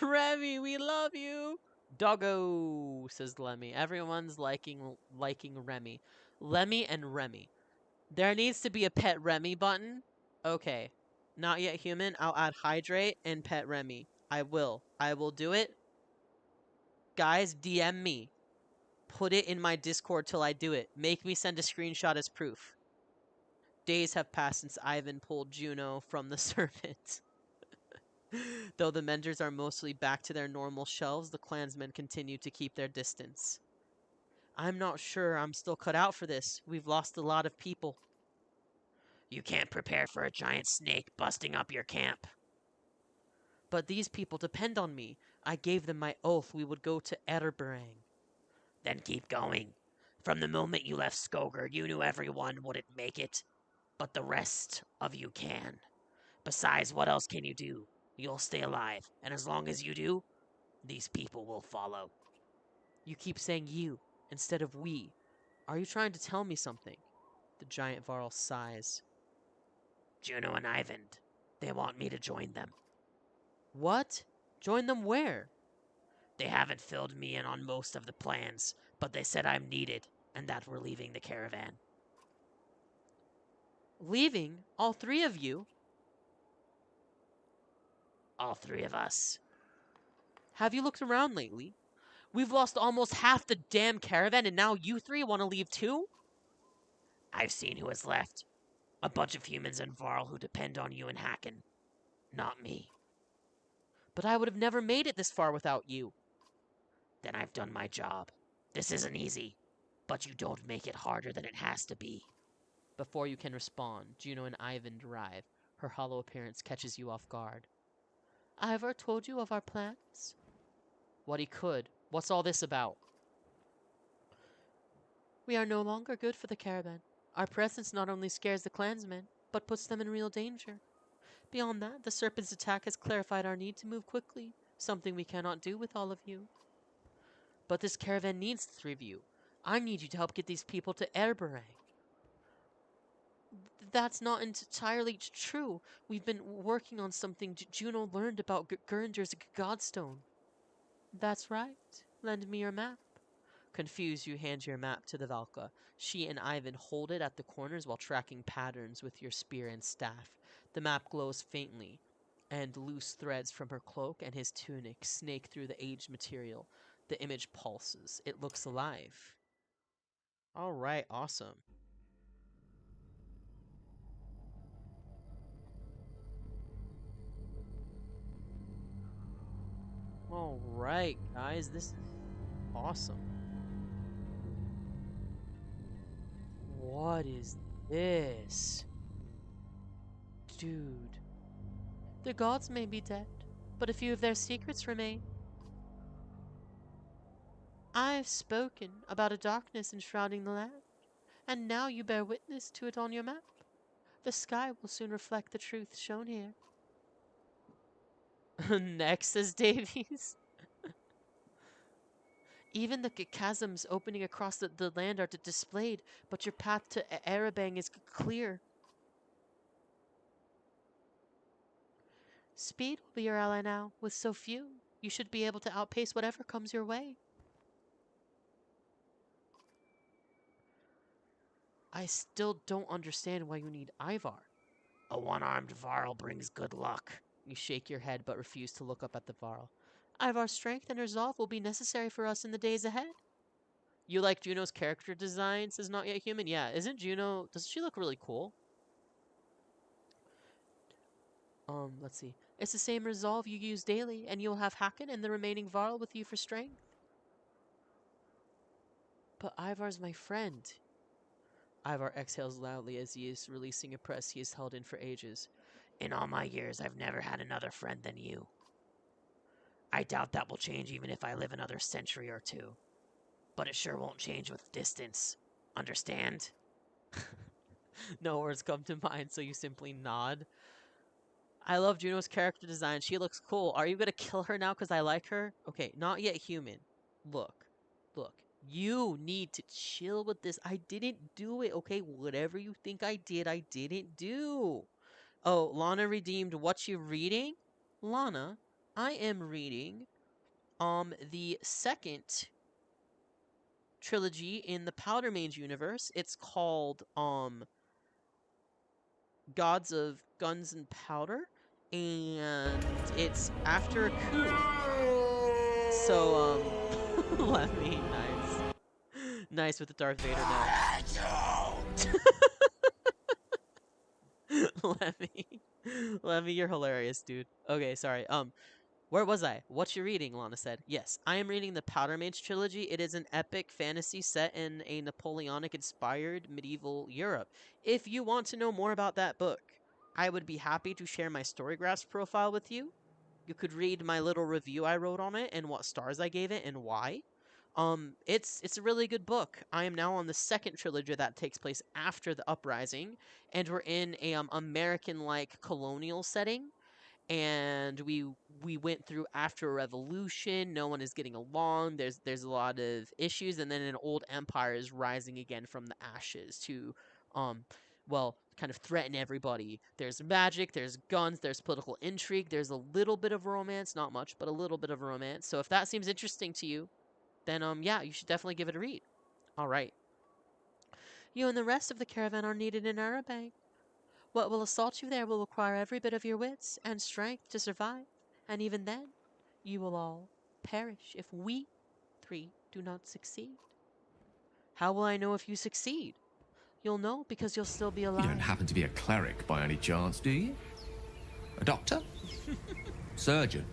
[SPEAKER 1] Remy, we love you. Doggo, says Lemmy. Everyone's liking Remy. Lemmy and Remy. There needs to be a pet Remy button. Okay. Not yet human. I'll add hydrate and pet Remy. I will. I will do it. Guys, DM me. Put it in my Discord till I do it. Make me send a screenshot as proof. Days have passed since Ivan pulled Juno from the serpent. Though the menders are mostly back to their normal shelves, the clansmen continue to keep their distance. I'm not sure I'm still cut out for this. We've lost a lot of people.
[SPEAKER 2] You can't prepare for a giant snake busting up your camp.
[SPEAKER 1] But these people depend on me. I gave them my oath we would go to Erberang.
[SPEAKER 2] Then keep going. From the moment you left Skoger, you knew everyone wouldn't make it, but the rest of you can. Besides, what else can you do? You'll stay alive, and as long as you do, these people will follow.
[SPEAKER 1] You keep saying you instead of we. Are you trying to tell me something? The giant Varl sighs.
[SPEAKER 2] Juno and Ivan, they want me to join them.
[SPEAKER 1] What? Join them where?
[SPEAKER 2] They haven't filled me in on most of the plans, but they said I'm needed and that we're leaving the caravan.
[SPEAKER 1] Leaving? All three of you?
[SPEAKER 2] All three of us.
[SPEAKER 1] Have you looked around lately? We've lost almost half the damn caravan, and now you three want to leave too?
[SPEAKER 2] I've seen who has left. A bunch of humans in Varl who depend on you and Hacken. Not me.
[SPEAKER 1] But I would have never made it this far without you.
[SPEAKER 2] Then I've done my job. This isn't easy, but you don't make it harder than it has to be.
[SPEAKER 1] Before you can respond, Juno and Ivan arrive. Her hollow appearance catches you off guard. Ivar told you of our plans? What he could. What's all this about? We are no longer good for the caravan. Our presence not only scares the clansmen, but puts them in real danger. Beyond that, the serpent's attack has clarified our need to move quickly, something we cannot do with all of you. But this caravan needs the three of you. I need you to help get these people to Erberang. That's not entirely true. We've been working on something Juno learned about Gerinder's Godstone. That's right. Lend me your map. Confused, you hand your map to the Valka. She and Ivan hold it at the corners while tracking patterns with your spear and staff. The map glows faintly, and loose threads from her cloak and his tunic snake through the aged material. The image pulses. It looks alive. All right, awesome. All right, guys, this is awesome. What is this? Dude. The gods may be dead, but a few of their secrets remain.
[SPEAKER 2] I've spoken about a darkness enshrouding the land, and now you bear witness to it on your map. The sky will soon reflect the truth shown here. Next, says Davies. Even the chasms opening across the land are displayed, but your path to Arabang is clear. Speed will be your ally now. With so few, you should be able to outpace whatever comes your way. I still don't understand why you need Ivar.
[SPEAKER 6] A one-armed Varl brings good luck.
[SPEAKER 2] You shake your head but refuse to look up at the Varl. Ivar's strength and resolve will be necessary for us in the days ahead. You like Juno's character design, says Not Yet Human? Yeah, isn't Juno... Doesn't she look really cool? Let's see. It's the same resolve you use daily, and you'll have Hacken and the remaining Varl with you for strength. But Ivar's my friend. Ivar exhales loudly as he is releasing a press he has held in for ages.
[SPEAKER 6] In all my years, I've never had another friend than you. I doubt that will change even if I live another century or two. But it sure won't change with distance. Understand?
[SPEAKER 2] No words come to mind, so you simply nod. I love Juno's character design. She looks cool. Are you gonna kill her now because I like her? Okay, Not Yet Human. Look. You need to chill with this. I didn't do it, okay? Whatever you think I did, I didn't do. Oh, Lana redeemed what you reading? Lana, I am reading the second trilogy in the Powder Mage universe. It's called Gods of Guns and Powder, and it's after a coup. So let me nice with the Darth Vader now. Let me, you're hilarious, dude. Okay, sorry. Where was I? What you reading? Lana said. Yes, I am reading the Powder Mage trilogy. It is an epic fantasy set in a Napoleonic-inspired medieval Europe. If you want to know more about that book, I would be happy to share my Storygraphs profile with you. You could read my little review I wrote on it and what stars I gave it and why. It's a really good book. I am now on the second trilogy that takes place after the uprising, and we're in a American-like colonial setting, and we went through after a revolution. No one is getting along. There's a lot of issues, and then an old empire is rising again from the ashes to well, kind of threaten everybody. There's magic, there's guns, there's political intrigue, there's a little bit of romance, not much, but a little bit of romance. So if that seems interesting to you, then yeah, you should definitely give it a read. All right. You and the rest of the caravan are needed in Arabang. What will assault you there will require every bit of your wits and strength to survive, and even then, you will all perish if we three do not succeed. How will I know if you succeed? You'll know because you'll still be alive.
[SPEAKER 3] You don't happen to be a cleric by any chance, do you? A doctor? Surgeon?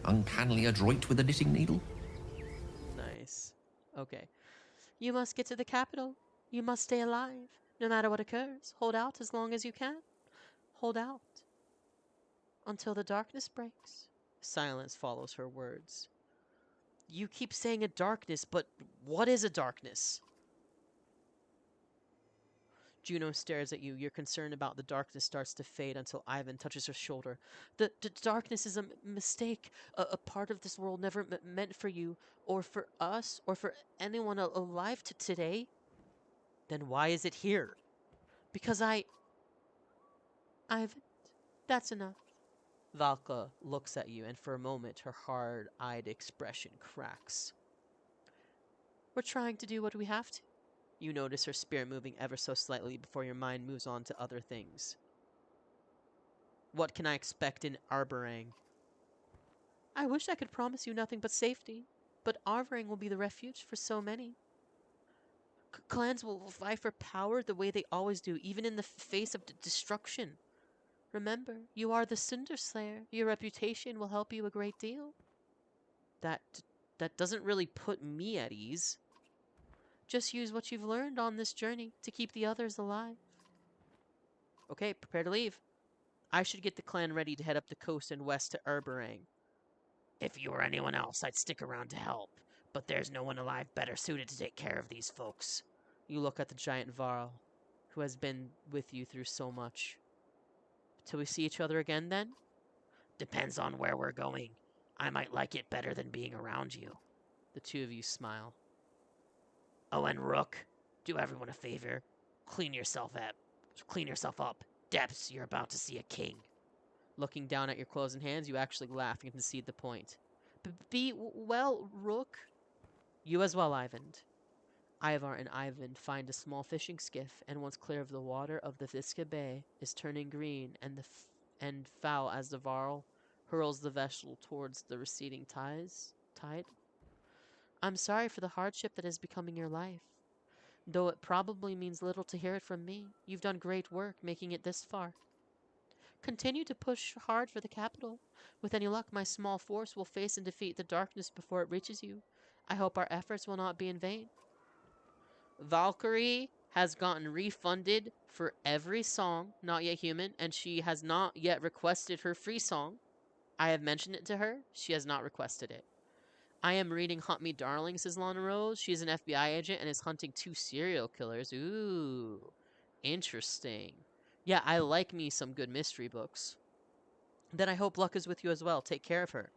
[SPEAKER 3] Uncannily adroit with a knitting needle?
[SPEAKER 2] Nice. Okay. You must get to the capital. You must stay alive. No matter what occurs, hold out as long as you can. Hold out until the darkness breaks. Silence follows her words. You keep saying a darkness, but what is a darkness? Juno stares at you. Your concern about the darkness starts to fade until Ivan touches her shoulder. The darkness is a mistake, a part of this world never meant for you, or for us, or for anyone alive today. Then why is it here? Because Ivan, that's enough. Valka looks at you, and for a moment her hard-eyed expression cracks. We're trying to do what we have to. You notice her spirit moving ever so slightly before your mind moves on to other things. What can I expect in Arborang? I wish I could promise you nothing but safety, but Arborang will be the refuge for so many. Clans will fight for power the way they always do, even in the face of destruction. Remember, you are the Cinder Slayer. Your reputation will help you a great deal. That doesn't really put me at ease. Just use what you've learned on this journey to keep the others alive. Okay, prepare to leave. I should get the clan ready to head up the coast and west to Arborang.
[SPEAKER 6] If you were anyone else, I'd stick around to help. But there's no one alive better suited to take care of these folks.
[SPEAKER 1] You look at the giant Varl, who has been with you through so much. Till we see each other again, then?
[SPEAKER 6] Depends on where we're going. I might like it better than being around you.
[SPEAKER 1] The two of you smile.
[SPEAKER 6] Oh, and Rook, do everyone a favor. Clean yourself up. Clean yourself up. Depths, you're about to see a king.
[SPEAKER 1] Looking down at your clothes and hands, you actually laugh and concede the point. Be well, Rook. You as well, Ivan. Ivar and Ivan find a small fishing skiff, and once clear of the water of the Visca Bay, is turning green and foul as the Varl hurls the vessel towards the receding tide. I'm sorry for the hardship that is becoming your life. Though it probably means little to hear it from me, you've done great work making it this far. Continue to push hard for the capital. With any luck, my small force will face and defeat the darkness before it reaches you. I hope our efforts will not be in vain. Valkyrie has gotten refunded for every song, Not Yet Human, and she has not yet requested her free song. I have mentioned it to her. She has not requested it. I am reading Hunt Me Darling, says Lana Rose. She's an FBI agent and is hunting 2 serial killers. Ooh, interesting. Yeah, I like me some good mystery books. Then I hope luck is with you as well. Take care of her.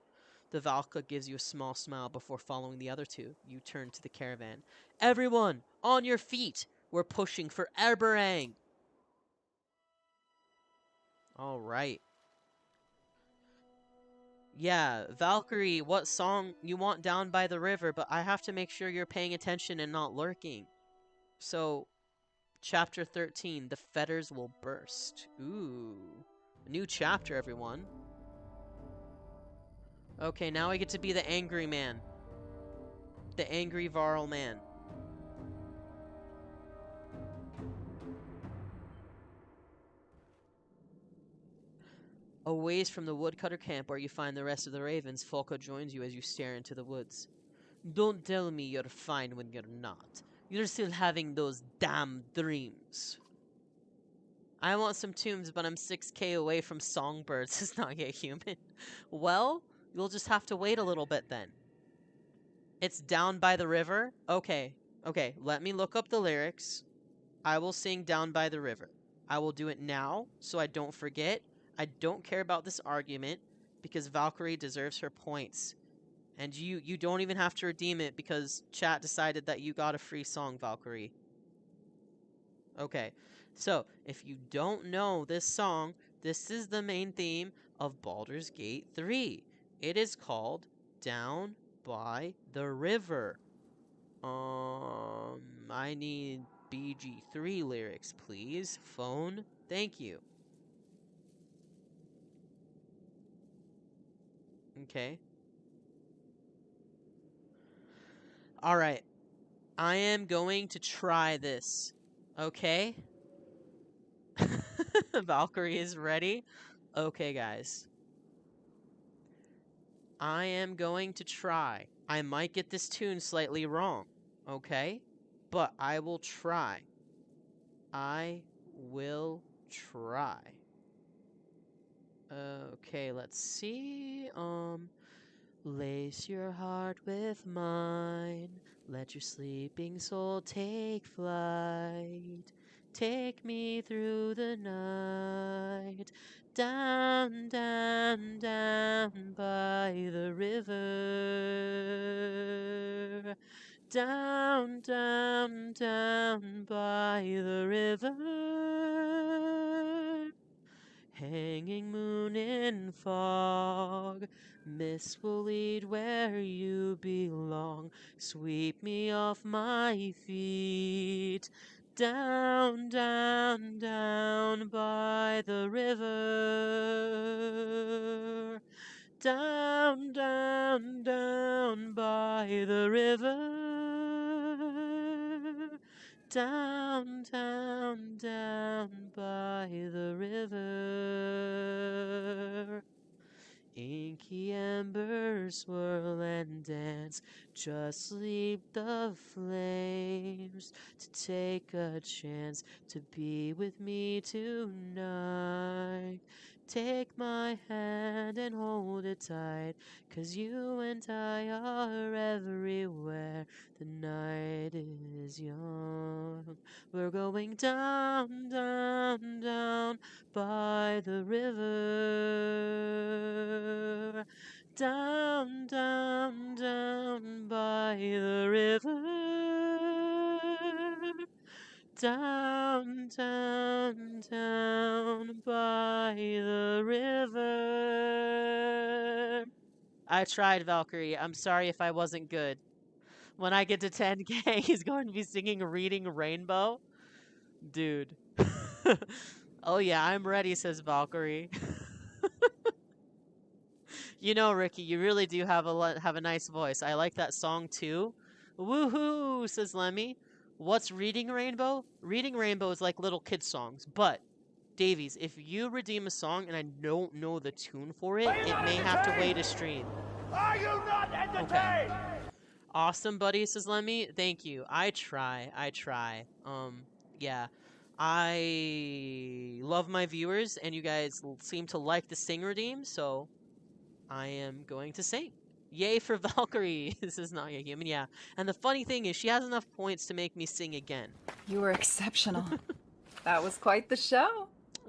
[SPEAKER 1] The Valka gives you a small smile before following the other two. You turn to the caravan. Everyone, on your feet! We're pushing for Erberang! Alright. Yeah, Valkyrie, what song you want Down by the River, but I have to make sure you're paying attention and not lurking. So, Chapter 13, The Fetters Will Burst. Ooh. A new chapter, everyone. Okay, now I get to be the angry man. The angry Varl man. A ways from the woodcutter camp where you find the rest of the ravens, Folka joins you as you stare into the woods. Don't tell me you're fine when you're not. You're still having those damn dreams. I want some tunes, but I'm 6k away from songbirds. It's not yet human. Well, you'll just have to wait a little bit then. It's Down by the River? Okay, let me look up the lyrics. I will sing Down by the River. I will do it now, so I don't forget. I don't care about this argument, because Valkyrie deserves her points. And you don't even have to redeem it, because chat decided that you got a free song, Valkyrie. Okay, so if you don't know this song, this is the main theme of Baldur's Gate 3. It is called Down by the River. I need BG3 lyrics, please. Phone. Thank you. Okay. Alright. I am going to try this. Okay? Valkyrie is ready. Okay, guys. I am going to try. I might get this tune slightly wrong. Okay? But I will try. I will try. Okay, let's see. Lace your heart with mine. Let your sleeping soul take flight. Take me through the night. Down, down, down by the river. Down, down, down by the river. Hanging moon in fog, mist will lead where you belong. Sweep me off my feet. Down, down, down by the river. Down, down, down by the river. Down, down, down by the river. Inky embers swirl and dance. Just sleep the flames to take a chance to be with me tonight. Take my hand and hold it tight, 'cause you and I are everywhere. The night is young. We're going down, down, down by the river. Down, down, down by the river. Down, down, down by the river. I tried, Valkyrie. I'm sorry if I wasn't good. When I get to 10K, he's going to be singing Reading Rainbow. Dude. Oh yeah, I'm ready, says Valkyrie. You know, Ricky, you really do have a nice voice. I like that song too. Woohoo, says Lemmy. What's Reading Rainbow? Reading Rainbow is like little kid songs, but Davies, if you redeem a song and I don't know the tune for it, it may have to wait a stream.
[SPEAKER 7] Are you not entertained?
[SPEAKER 1] Okay. Awesome, buddy, says Lemmy. Thank you. I try. Yeah. I love my viewers, and you guys seem to like the sing redeem, so I am going to sing. Yay for Valkyrie. This is not a human, yeah. And the funny thing is, she has enough points to make me sing again.
[SPEAKER 4] You were exceptional. That was quite the show.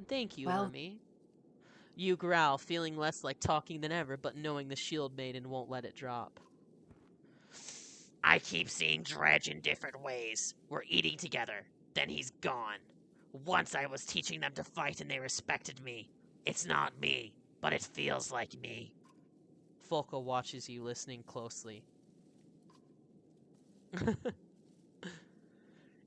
[SPEAKER 1] Thank you,
[SPEAKER 4] Well-
[SPEAKER 1] Lemmy. You growl, feeling less like talking than ever, but knowing the shield maiden won't let it drop.
[SPEAKER 6] I keep seeing Dredge in different ways. We're eating together, then he's gone. Once I was teaching them to fight and they respected me. It's not me, but it feels like me.
[SPEAKER 1] Folka watches you, listening closely.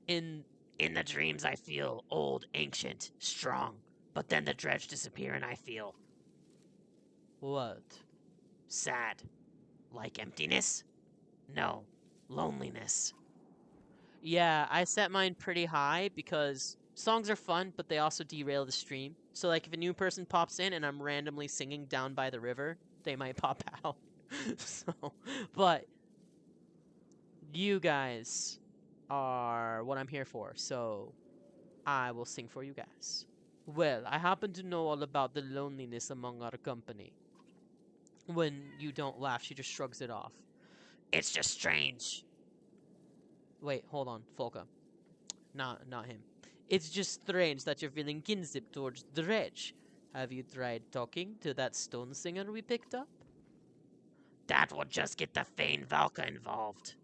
[SPEAKER 6] In the dreams I feel old, ancient, strong. But then the Dredge disappear and I feel
[SPEAKER 1] What?
[SPEAKER 6] sad. Like emptiness? No, loneliness.
[SPEAKER 1] Yeah, I set mine pretty high because songs are fun, but they also derail the stream. So, like, if a new person pops in and I'm randomly singing Down by the River, they might pop out. But you guys are what I'm here for, so I will sing for you guys. Well, I happen to know all about the loneliness among our company. When you don't laugh, she just shrugs it off.
[SPEAKER 6] It's just strange.
[SPEAKER 1] Wait, hold on, Folka. Not him. It's just strange that you're feeling kinship towards Dredge. Have you tried talking to that stone singer we picked up?
[SPEAKER 6] That would just get the Fane Valka involved.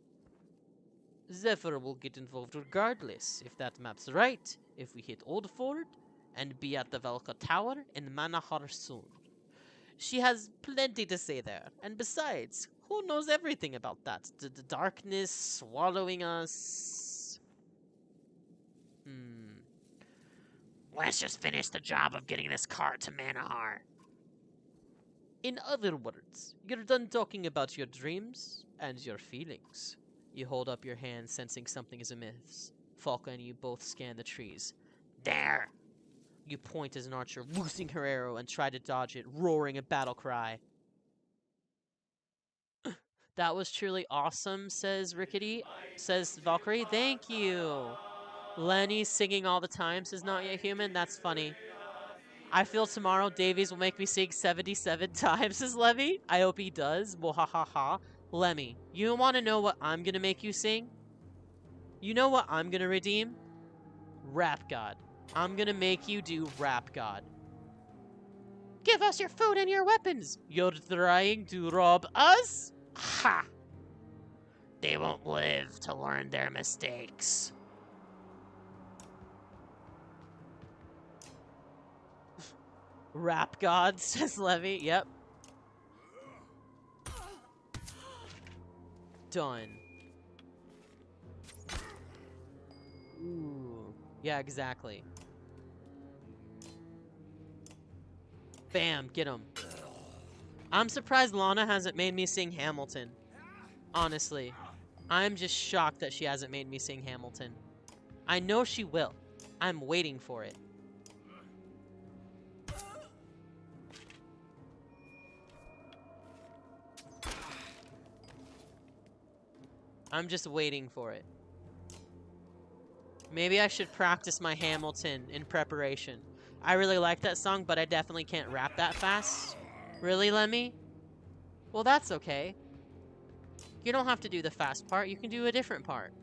[SPEAKER 1] Zephyr will get involved regardless, if that map's right, if we hit Old Ford, and be at the Valka Tower in Manahar soon. She has plenty to say there, and besides, who knows everything about that? The darkness swallowing us...
[SPEAKER 6] Let's just finish the job of getting this cart to Manahar.
[SPEAKER 1] In other words, you're done talking about your dreams and your feelings. You hold up your hand, sensing something is amiss. Falca and you both scan the trees.
[SPEAKER 6] There.
[SPEAKER 1] You point as an archer, loosing her arrow, and try to dodge it, roaring a battle cry. That was truly awesome, says Rickety. Says Valkyrie, thank you. Lenny singing all the time, says Not Yet Human. That's funny. I feel tomorrow Davies will make me sing 77 times, says Lemmy. I hope he does. Wahahaha. Lemmy, you want to know what I'm going to make you sing? You know what I'm going to redeem? Rap God. I'm going to make you do Rap God. Give us your food and your weapons. You're trying to rob us?
[SPEAKER 6] Ha! They won't live to learn their mistakes.
[SPEAKER 1] Rap God, says Levy. Yep. Done. Ooh. Yeah, exactly. Bam, get him. I'm surprised Lana hasn't made me sing Hamilton. Honestly. I'm just shocked that she hasn't made me sing Hamilton. I know she will. I'm waiting for it. I'm just waiting for it. Maybe I should practice my Hamilton in preparation. I really like that song, but I definitely can't rap that fast. Really, Lemmy? Well, that's okay. You don't have to do the fast part. You can do a different part.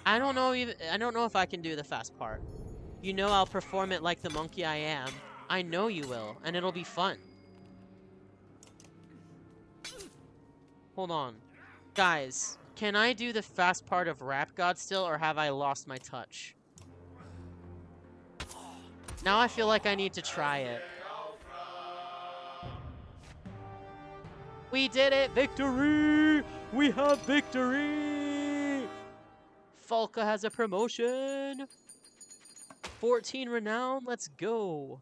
[SPEAKER 1] I don't know if I can do the fast part. You know I'll perform it like the monkey I am. I know you will, and it'll be fun. Hold on. Guys, can I do the fast part of Rap God still, or have I lost my touch? Now I feel like I need to try it. We did it! Victory! We have victory! Falca has a promotion! 14 renown, let's go!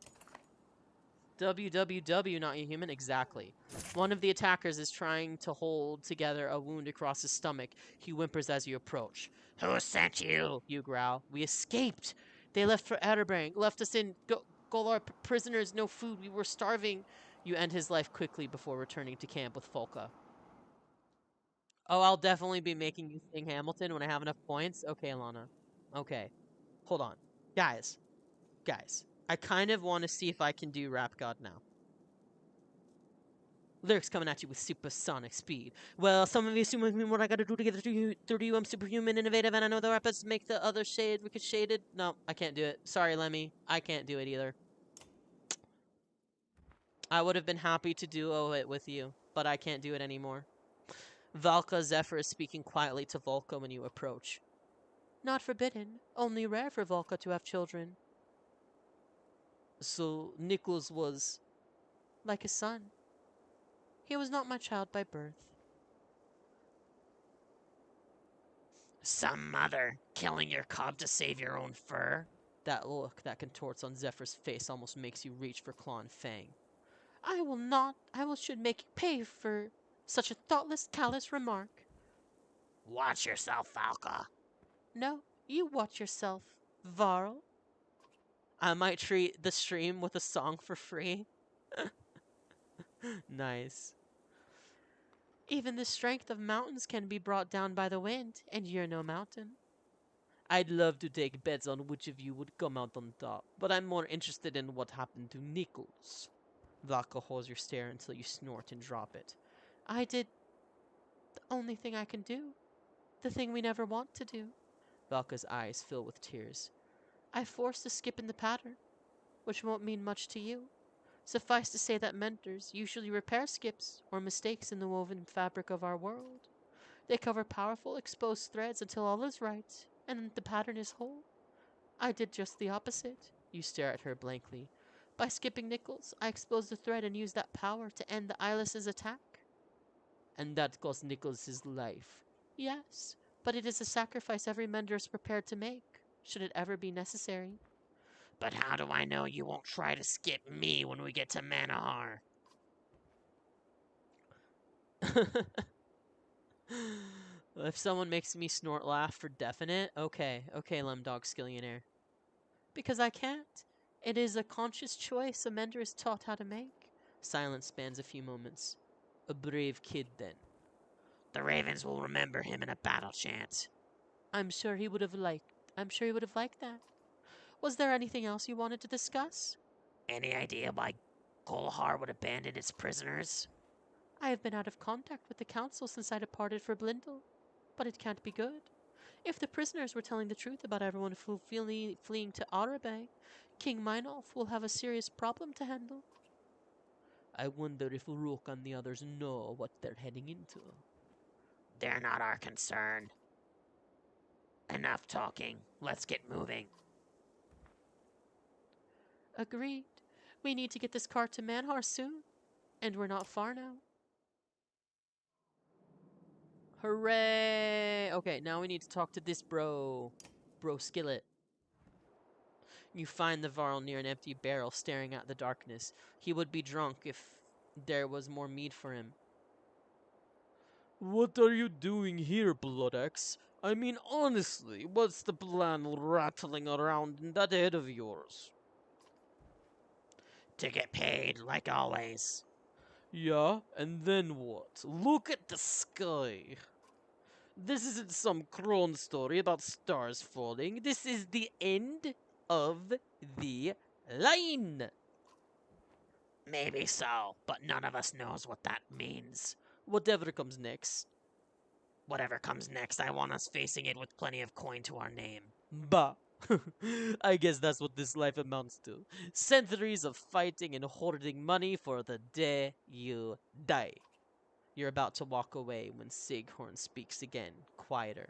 [SPEAKER 1] WWW, not a human, exactly. One of the attackers is trying to hold together a wound across his stomach. He whimpers as you approach.
[SPEAKER 6] Who sent you?
[SPEAKER 1] You growl. We escaped! They left for Atterbank, left us in Golar prisoners, no food, we were starving. You end his life quickly before returning to camp with Falca. Oh, I'll definitely be making you sing Hamilton when I have enough points. Okay, Alana. Okay. Hold on. Guys. I kind of want to see if I can do Rap God now. Lyrics coming at you with supersonic speed. Well, some of you assume with me what I gotta do to get through to you. I'm superhuman, innovative, and I know the rappers make the other shade ricocheted. No, I can't do it. Sorry, Lemmy. I can't do it either. I would have been happy to duo it with you, but I can't do it anymore. Valka Zephyr is speaking quietly to Volka when you approach. Not forbidden, only rare for Volka to have children. So, Nichols was like a son. He was not my child by birth.
[SPEAKER 6] Some mother killing your cub to save your own fur?
[SPEAKER 1] That look that contorts on Zephyr's face almost makes you reach for claw and fang. Should make you pay for such a thoughtless, callous remark.
[SPEAKER 6] Watch yourself, Falca.
[SPEAKER 1] No, you watch yourself, Varl. I might treat the stream with a song for free. Nice. Even the strength of mountains can be brought down by the wind, and you're no mountain. I'd love to take bets on which of you would come out on top, but I'm more interested in what happened to Nichols. Vlaka holds your stare until you snort and drop it. I did the only thing I can do. The thing we never want to do. Valka's eyes fill with tears. I forced a skip in the pattern, which won't mean much to you. Suffice to say that mentors usually repair skips or mistakes in the woven fabric of our world. They cover powerful, exposed threads until all is right, and the pattern is whole. I did just the opposite. You stare at her blankly. By skipping Nichols, I exposed the thread and used that power to end the Eyeless's attack. And that cost Nichols his life. Yes, but it is a sacrifice every mender is prepared to make, should it ever be necessary.
[SPEAKER 6] But how do I know you won't try to skip me when we get to Manahar?
[SPEAKER 1] If someone makes me snort laugh for definite, okay, Lemdog Skillionaire. Because I can't. It is a conscious choice a mender is taught how to make. Silence spans a few moments. A brave kid, then.
[SPEAKER 6] The Ravens will remember him in a battle chant.
[SPEAKER 1] I'm sure he would have liked that. Was there anything else you wanted to discuss?
[SPEAKER 6] Any idea why Golhar would abandon its prisoners?
[SPEAKER 1] I have been out of contact with the council since I departed for Blindle, but it can't be good. If the prisoners were telling the truth about everyone fleeing to Arabe, King Meinolf will have a serious problem to handle. I wonder if Rook and the others know what they're heading into.
[SPEAKER 6] They're not our concern. Enough talking. Let's get moving.
[SPEAKER 1] Agreed. We need to get this cart to Manhar soon. And we're not far now. Hooray! Okay, now we need to talk to this bro. Bro Skillet. You find the Varl near an empty barrel staring at the darkness. He would be drunk if there was more mead for him. What are you doing here, Bloodaxe? I mean, honestly, what's the plan rattling around in that head of yours?
[SPEAKER 6] To get paid, like always.
[SPEAKER 1] Yeah, and then what? Look at the sky. This isn't some crone story about stars falling. This is the end of the line.
[SPEAKER 6] Maybe so, but none of us knows what that means.
[SPEAKER 1] Whatever comes next.
[SPEAKER 6] Whatever comes next, I want us facing it with plenty of coin to our name.
[SPEAKER 1] Bah. I guess that's what this life amounts to. Centuries of fighting and hoarding money for the day you die. You're about to walk away when Sighorn speaks again, quieter.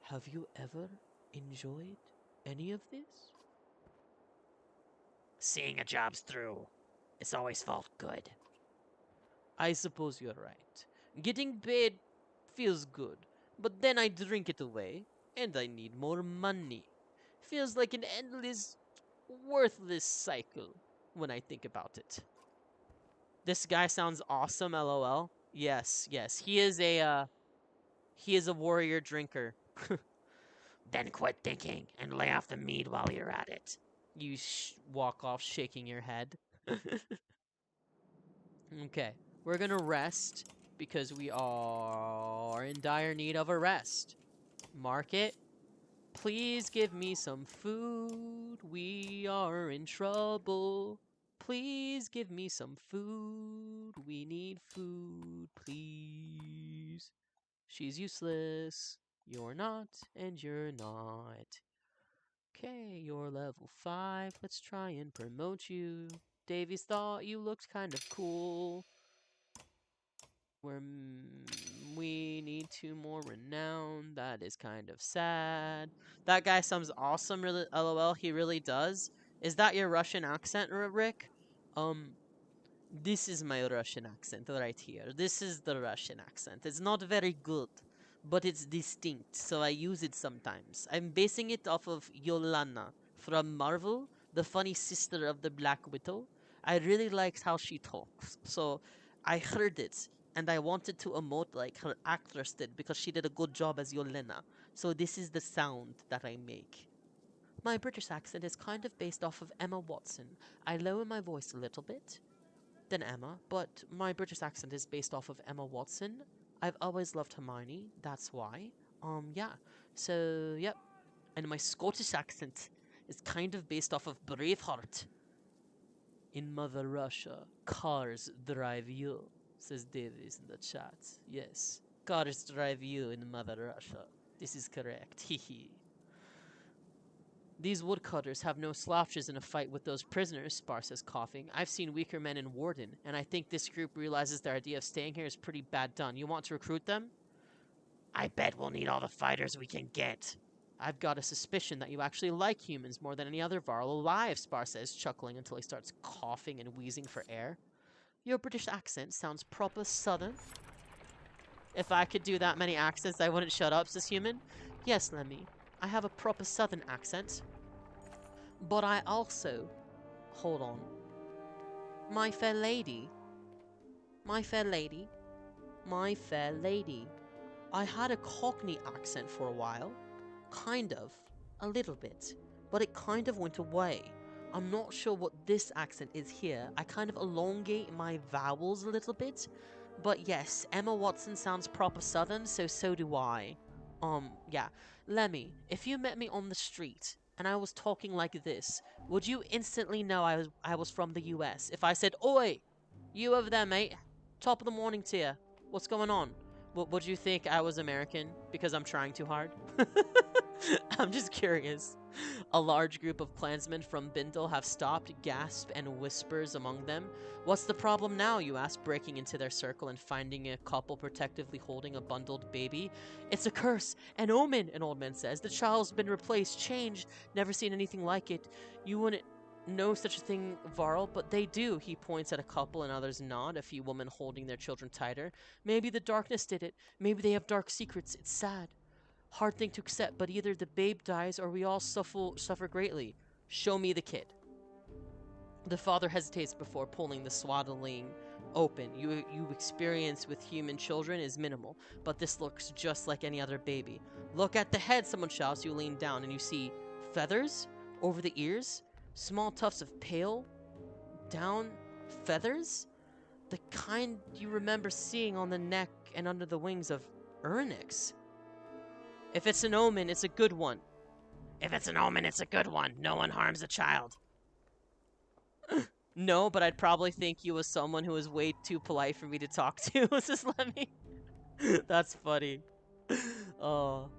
[SPEAKER 1] Have you ever enjoyed any of this?
[SPEAKER 6] Seeing a job's through, it's always felt good.
[SPEAKER 1] I suppose you're right. Getting paid feels good, but then I drink it away, and I need more money. Feels like an endless, worthless cycle when I think about it. This guy sounds awesome, lol. Yes, he is a warrior drinker.
[SPEAKER 6] Then quit thinking and lay off the mead while you're at it.
[SPEAKER 1] You walk off shaking your head. Okay, we're gonna rest because we are in dire need of a rest. Market, please give me some food. We are in trouble. Please give me some food. We need food, please. She's useless. You're not, and you're not. Okay, you're level 5. Let's try and promote you. Davies thought you looked kind of cool. We need 2 more renown. That is kind of sad. That guy sounds awesome, really. LOL, he really does. Is that your Russian accent, Rick? This is my Russian accent right here. This is the Russian accent. It's not very good, but it's distinct, so I use it sometimes. I'm basing it off of Yolana from Marvel, the funny sister of the Black Widow. I really liked how she talks, so I heard it, and I wanted to emote like her actress did because she did a good job as Yolena. So this is the sound that I make. My British accent is kind of based off of Emma Watson. I lower my voice a little bit than Emma, but my British accent is based off of Emma Watson. I've always loved Hermione, that's why. Yeah. So, yep. And my Scottish accent is kind of based off of Braveheart. In Mother Russia, cars drive you, says Davies in the chat. Yes, cars drive you in Mother Russia. This is correct. Hehe. These woodcutters have no slouches in a fight with those prisoners, Spar says, coughing. I've seen weaker men in Warden, and I think this group realizes their idea of staying here is pretty bad done. You want to recruit them?
[SPEAKER 6] I bet we'll need all the fighters we can get.
[SPEAKER 1] I've got a suspicion that you actually like humans more than any other Varl alive, Spar says, chuckling until he starts coughing and wheezing for air. Your British accent sounds proper southern. If I could do that many accents, I wouldn't shut up, says Human. Yes, Lemmy, I have a proper southern accent. But I also... Hold on. My fair lady. My fair lady. My fair lady. I had a Cockney accent for a while. Kind of. A little bit. But it kind of went away. I'm not sure what this accent is here. I kind of elongate my vowels a little bit. But yes, Emma Watson sounds proper southern, so do I. Yeah. Lemmy, if you met me on the street and I was talking like this, would you instantly know I was from the US? If I said, "Oi, you over there, mate. Top of the morning to you. What's going on?" Would you think I was American because I'm trying too hard? I'm just curious. A large group of clansmen from Bindle have stopped, gasp, and whispers among them. What's the problem now, you ask, breaking into their circle and finding a couple protectively holding a bundled baby. It's a curse, an omen, an old man says. The child's been replaced, changed, never seen anything like it. You wouldn't know such a thing, Varl, but they do. He points at a couple and others nod, a few women holding their children tighter. Maybe the darkness did it. Maybe they have dark secrets. It's sad. Hard thing to accept, but either the babe dies or we all suffer greatly. Show me the kid. The father hesitates before pulling the swaddling open. You experience with human children is minimal, but this looks just like any other baby. Look at the head, someone shouts. You lean down and you see feathers over the ears, small tufts of pale down feathers, the kind you remember seeing on the neck and under the wings of Ernix. If it's an omen, it's a good one.
[SPEAKER 6] If it's an omen, it's a good one. No one harms a child.
[SPEAKER 1] No, but I'd probably think you was someone who was way too polite for me to talk to. Just let me. That's funny. Oh.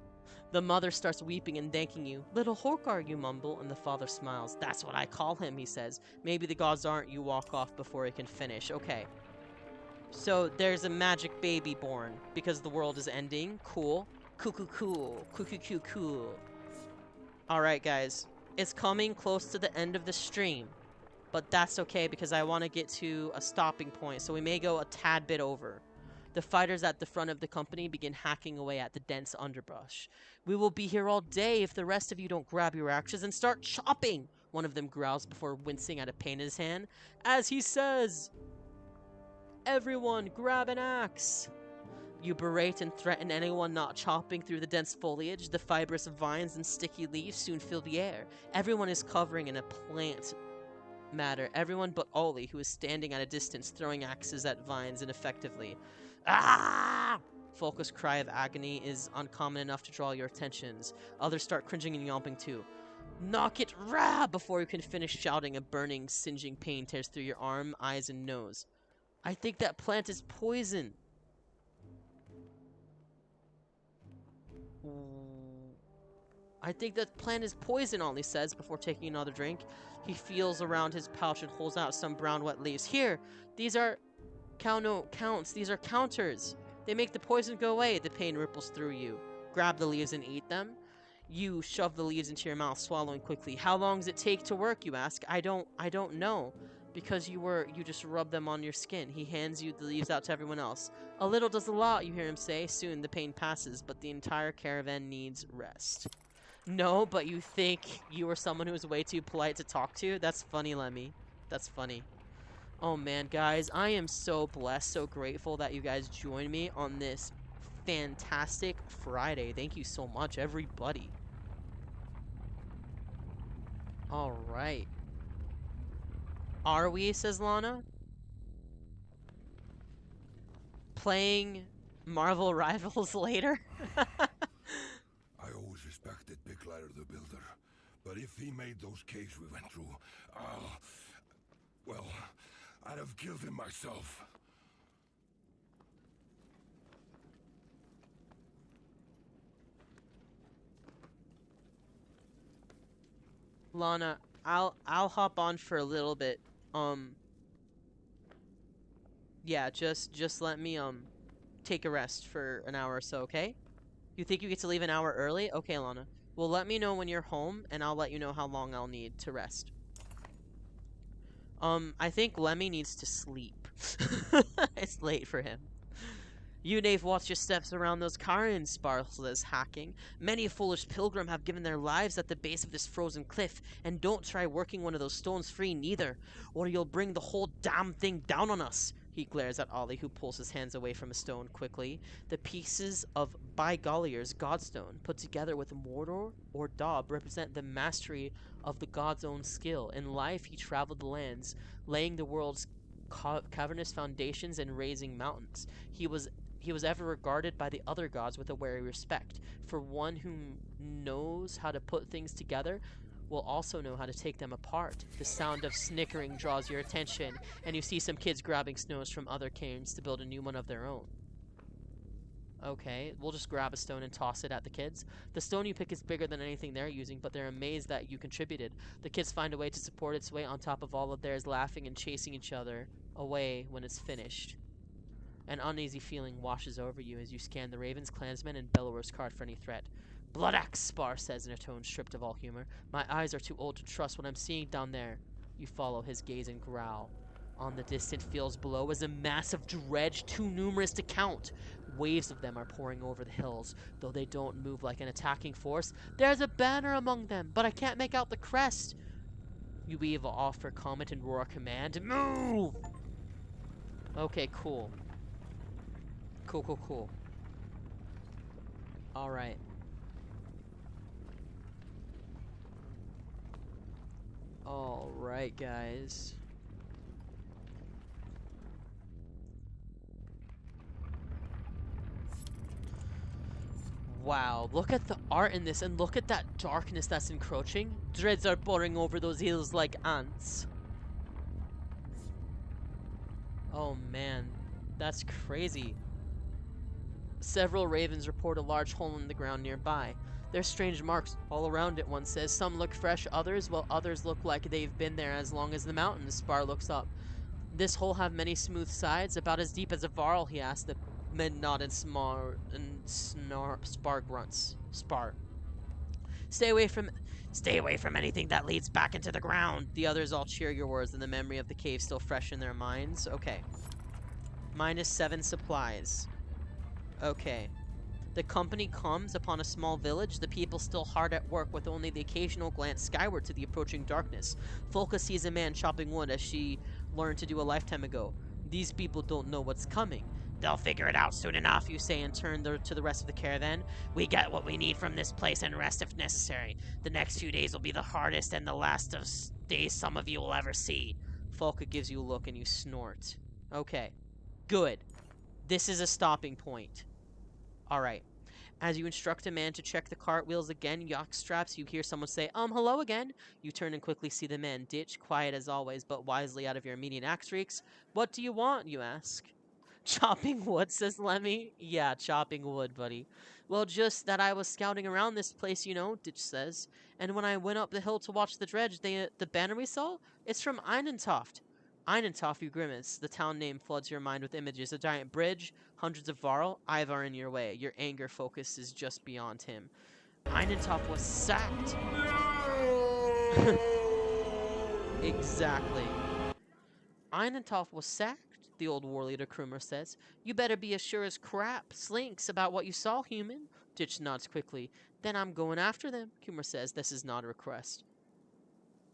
[SPEAKER 1] The mother starts weeping and thanking you. Little Horkar, you mumble, and the father smiles. That's what I call him, he says. Maybe the gods aren't. You walk off before he can finish. Okay. So there's a magic baby born because the world is ending. Cool. Cool, cool, cool. Cool, cool, cool, cool. Alright, guys. It's coming close to the end of the stream. But that's okay because I want to get to a stopping point, so we may go a tad bit over. The fighters at the front of the company begin hacking away at the dense underbrush. We will be here all day if the rest of you don't grab your axes and start chopping, one of them growls before wincing at a pain in his hand. As he says, everyone grab an axe. You berate and threaten anyone not chopping through the dense foliage. The fibrous vines and sticky leaves soon fill the air. Everyone is covering in a plant matter. Everyone but Ollie, who is standing at a distance throwing axes at vines ineffectively. Ah! Folka's cry of agony is uncommon enough to draw your attentions. Others start cringing and yomping too. Knock it rah! Before you can finish shouting, a burning, singeing pain tears through your arm, eyes, and nose. I think that plant is poison. I think that plant is poison, Ollie says before taking another drink. He feels around his pouch and holds out some brown wet leaves. Here, these are counts. These are counters. They make the poison go away. The pain ripples through you. Grab the leaves and eat them. You shove the leaves into your mouth, swallowing quickly. How long does it take to work, you ask? I don't know. Because you just rub them on your skin. He hands you the leaves out to everyone else. A little does a lot, you hear him say. Soon the pain passes, but the entire caravan needs rest. No, but you think you were someone who was way too polite to talk to? That's funny, Lemmy. That's funny. Oh man, guys, I am so blessed, so grateful that you guys joined me on this fantastic Friday. Thank you so much, everybody. Alright. Are we, says Lana? Playing Marvel Rivals later?
[SPEAKER 8] I always respected Big Lighter the Builder, but if he made those caves we went through, well, I'd have killed him myself.
[SPEAKER 1] Lana, I'll hop on for a little bit. Yeah, just let me take a rest for an hour or so, okay? You think you get to leave an hour early? Okay, Lana. Well, let me know when you're home, and I'll let you know how long I'll need to rest. I think Lemmy needs to sleep. It's late for him. You, knave, watch your steps around those carrions, Sparkle says, hacking. Many a foolish pilgrim have given their lives at the base of this frozen cliff, and don't try working one of those stones free, neither, or you'll bring the whole damn thing down on us. He glares at Ollie, who pulls his hands away from a stone quickly. The pieces of By Gollier's godstone, put together with mortar or daub, represent the mastery of the god's own skill. In life, he traveled the lands, laying the world's cavernous foundations and raising mountains. He was ever regarded by the other gods with a wary respect. For one who knows how to put things together will also know how to take them apart. The sound of snickering draws your attention, and you see some kids grabbing snows from other cairns to build a new one of their own. Okay, we'll just grab a stone and toss it at the kids. The stone you pick is bigger than anything they're using, but they're amazed that you contributed. The kids find a way to support its weight on top of all of theirs, laughing and chasing each other away when it's finished. An uneasy feeling washes over you as you scan the Ravens, Clansmen, and Bellower's card for any threat. Blood axe, Spar says in a tone stripped of all humor. My eyes are too old to trust what I'm seeing down there. You follow his gaze and growl. On the distant fields below is a massive dredge too numerous to count. Waves of them are pouring over the hills. Though they don't move like an attacking force, there's a banner among them, but I can't make out the crest. You weave off for comment and roar a command. Move! Okay, cool. Cool. Alright. Alright, guys. Wow, look at the art in this, and look at that darkness that's encroaching. Dreads are pouring over those hills like ants. Oh man, that's crazy. Several ravens report a large hole in the ground nearby. There's strange marks all around it, one says. Some look fresh, while others look like they've been there as long as the mountains. Spar looks up. This hole have many smooth sides, about as deep as a varl, he asked. The men nod and Spar grunts. Spar. Stay away from anything that leads back into the ground. The others all cheer your words, and the memory of the cave still fresh in their minds. Okay. -7 supplies. Okay. The company comes upon a small village, the people still hard at work with only the occasional glance skyward to the approaching darkness. Folka sees a man chopping wood as she learned to do a lifetime ago. These people don't know what's coming.
[SPEAKER 6] They'll figure it out soon enough, you say, and turn to the rest of the caravan. We get what we need from this place and rest if necessary. The next few days will be the hardest and the last of days some of you will ever see.
[SPEAKER 1] Folka gives you a look and you snort. Okay. Good. This is a stopping point. Alright. As you instruct a man to check the cartwheels again, yacht straps, you hear someone say, hello again. You turn and quickly see the man ditch, quiet as always, but wisely out of your immediate axe streaks. What do you want, you ask? Chopping wood, says Lemmy. Yeah, chopping wood, buddy. Well, just that I was scouting around this place, you know, Ditch says. And when I went up the hill to watch the dredge, the banner we saw, it's from Einentoft. Einentoft, you grimace. The town name floods your mind with images. A giant bridge, hundreds of varl, Ivar in your way. Your anger focus is just beyond him. Einentoft was sacked. Exactly. Einentoft was sacked, the old war leader Krumer says. You better be as sure as crap, slinks, about what you saw, human. Ditch nods quickly. Then I'm going after them, Krumer says. This is not a request.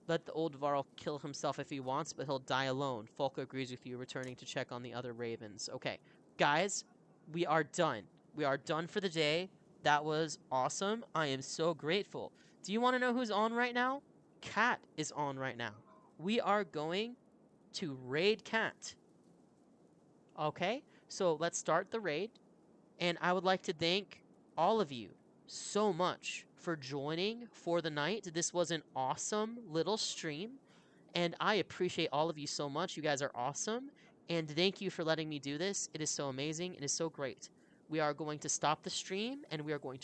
[SPEAKER 1] Let the old varl kill himself if he wants, but he'll die alone. Folka agrees with you, returning to check on the other ravens. Okay, guys, we are done. We are done for the day. That was awesome. I am so grateful. Do you want to know who's on right now? Cat is on right now. We are going to raid Cat. Okay, so let's start the raid. And I would like to thank all of you so much for joining for the night. This was an awesome little stream, and I appreciate all of you so much. You guys are awesome, and thank you for letting me do this. It is so amazing. It is so great. We are going to stop the stream, and we are going to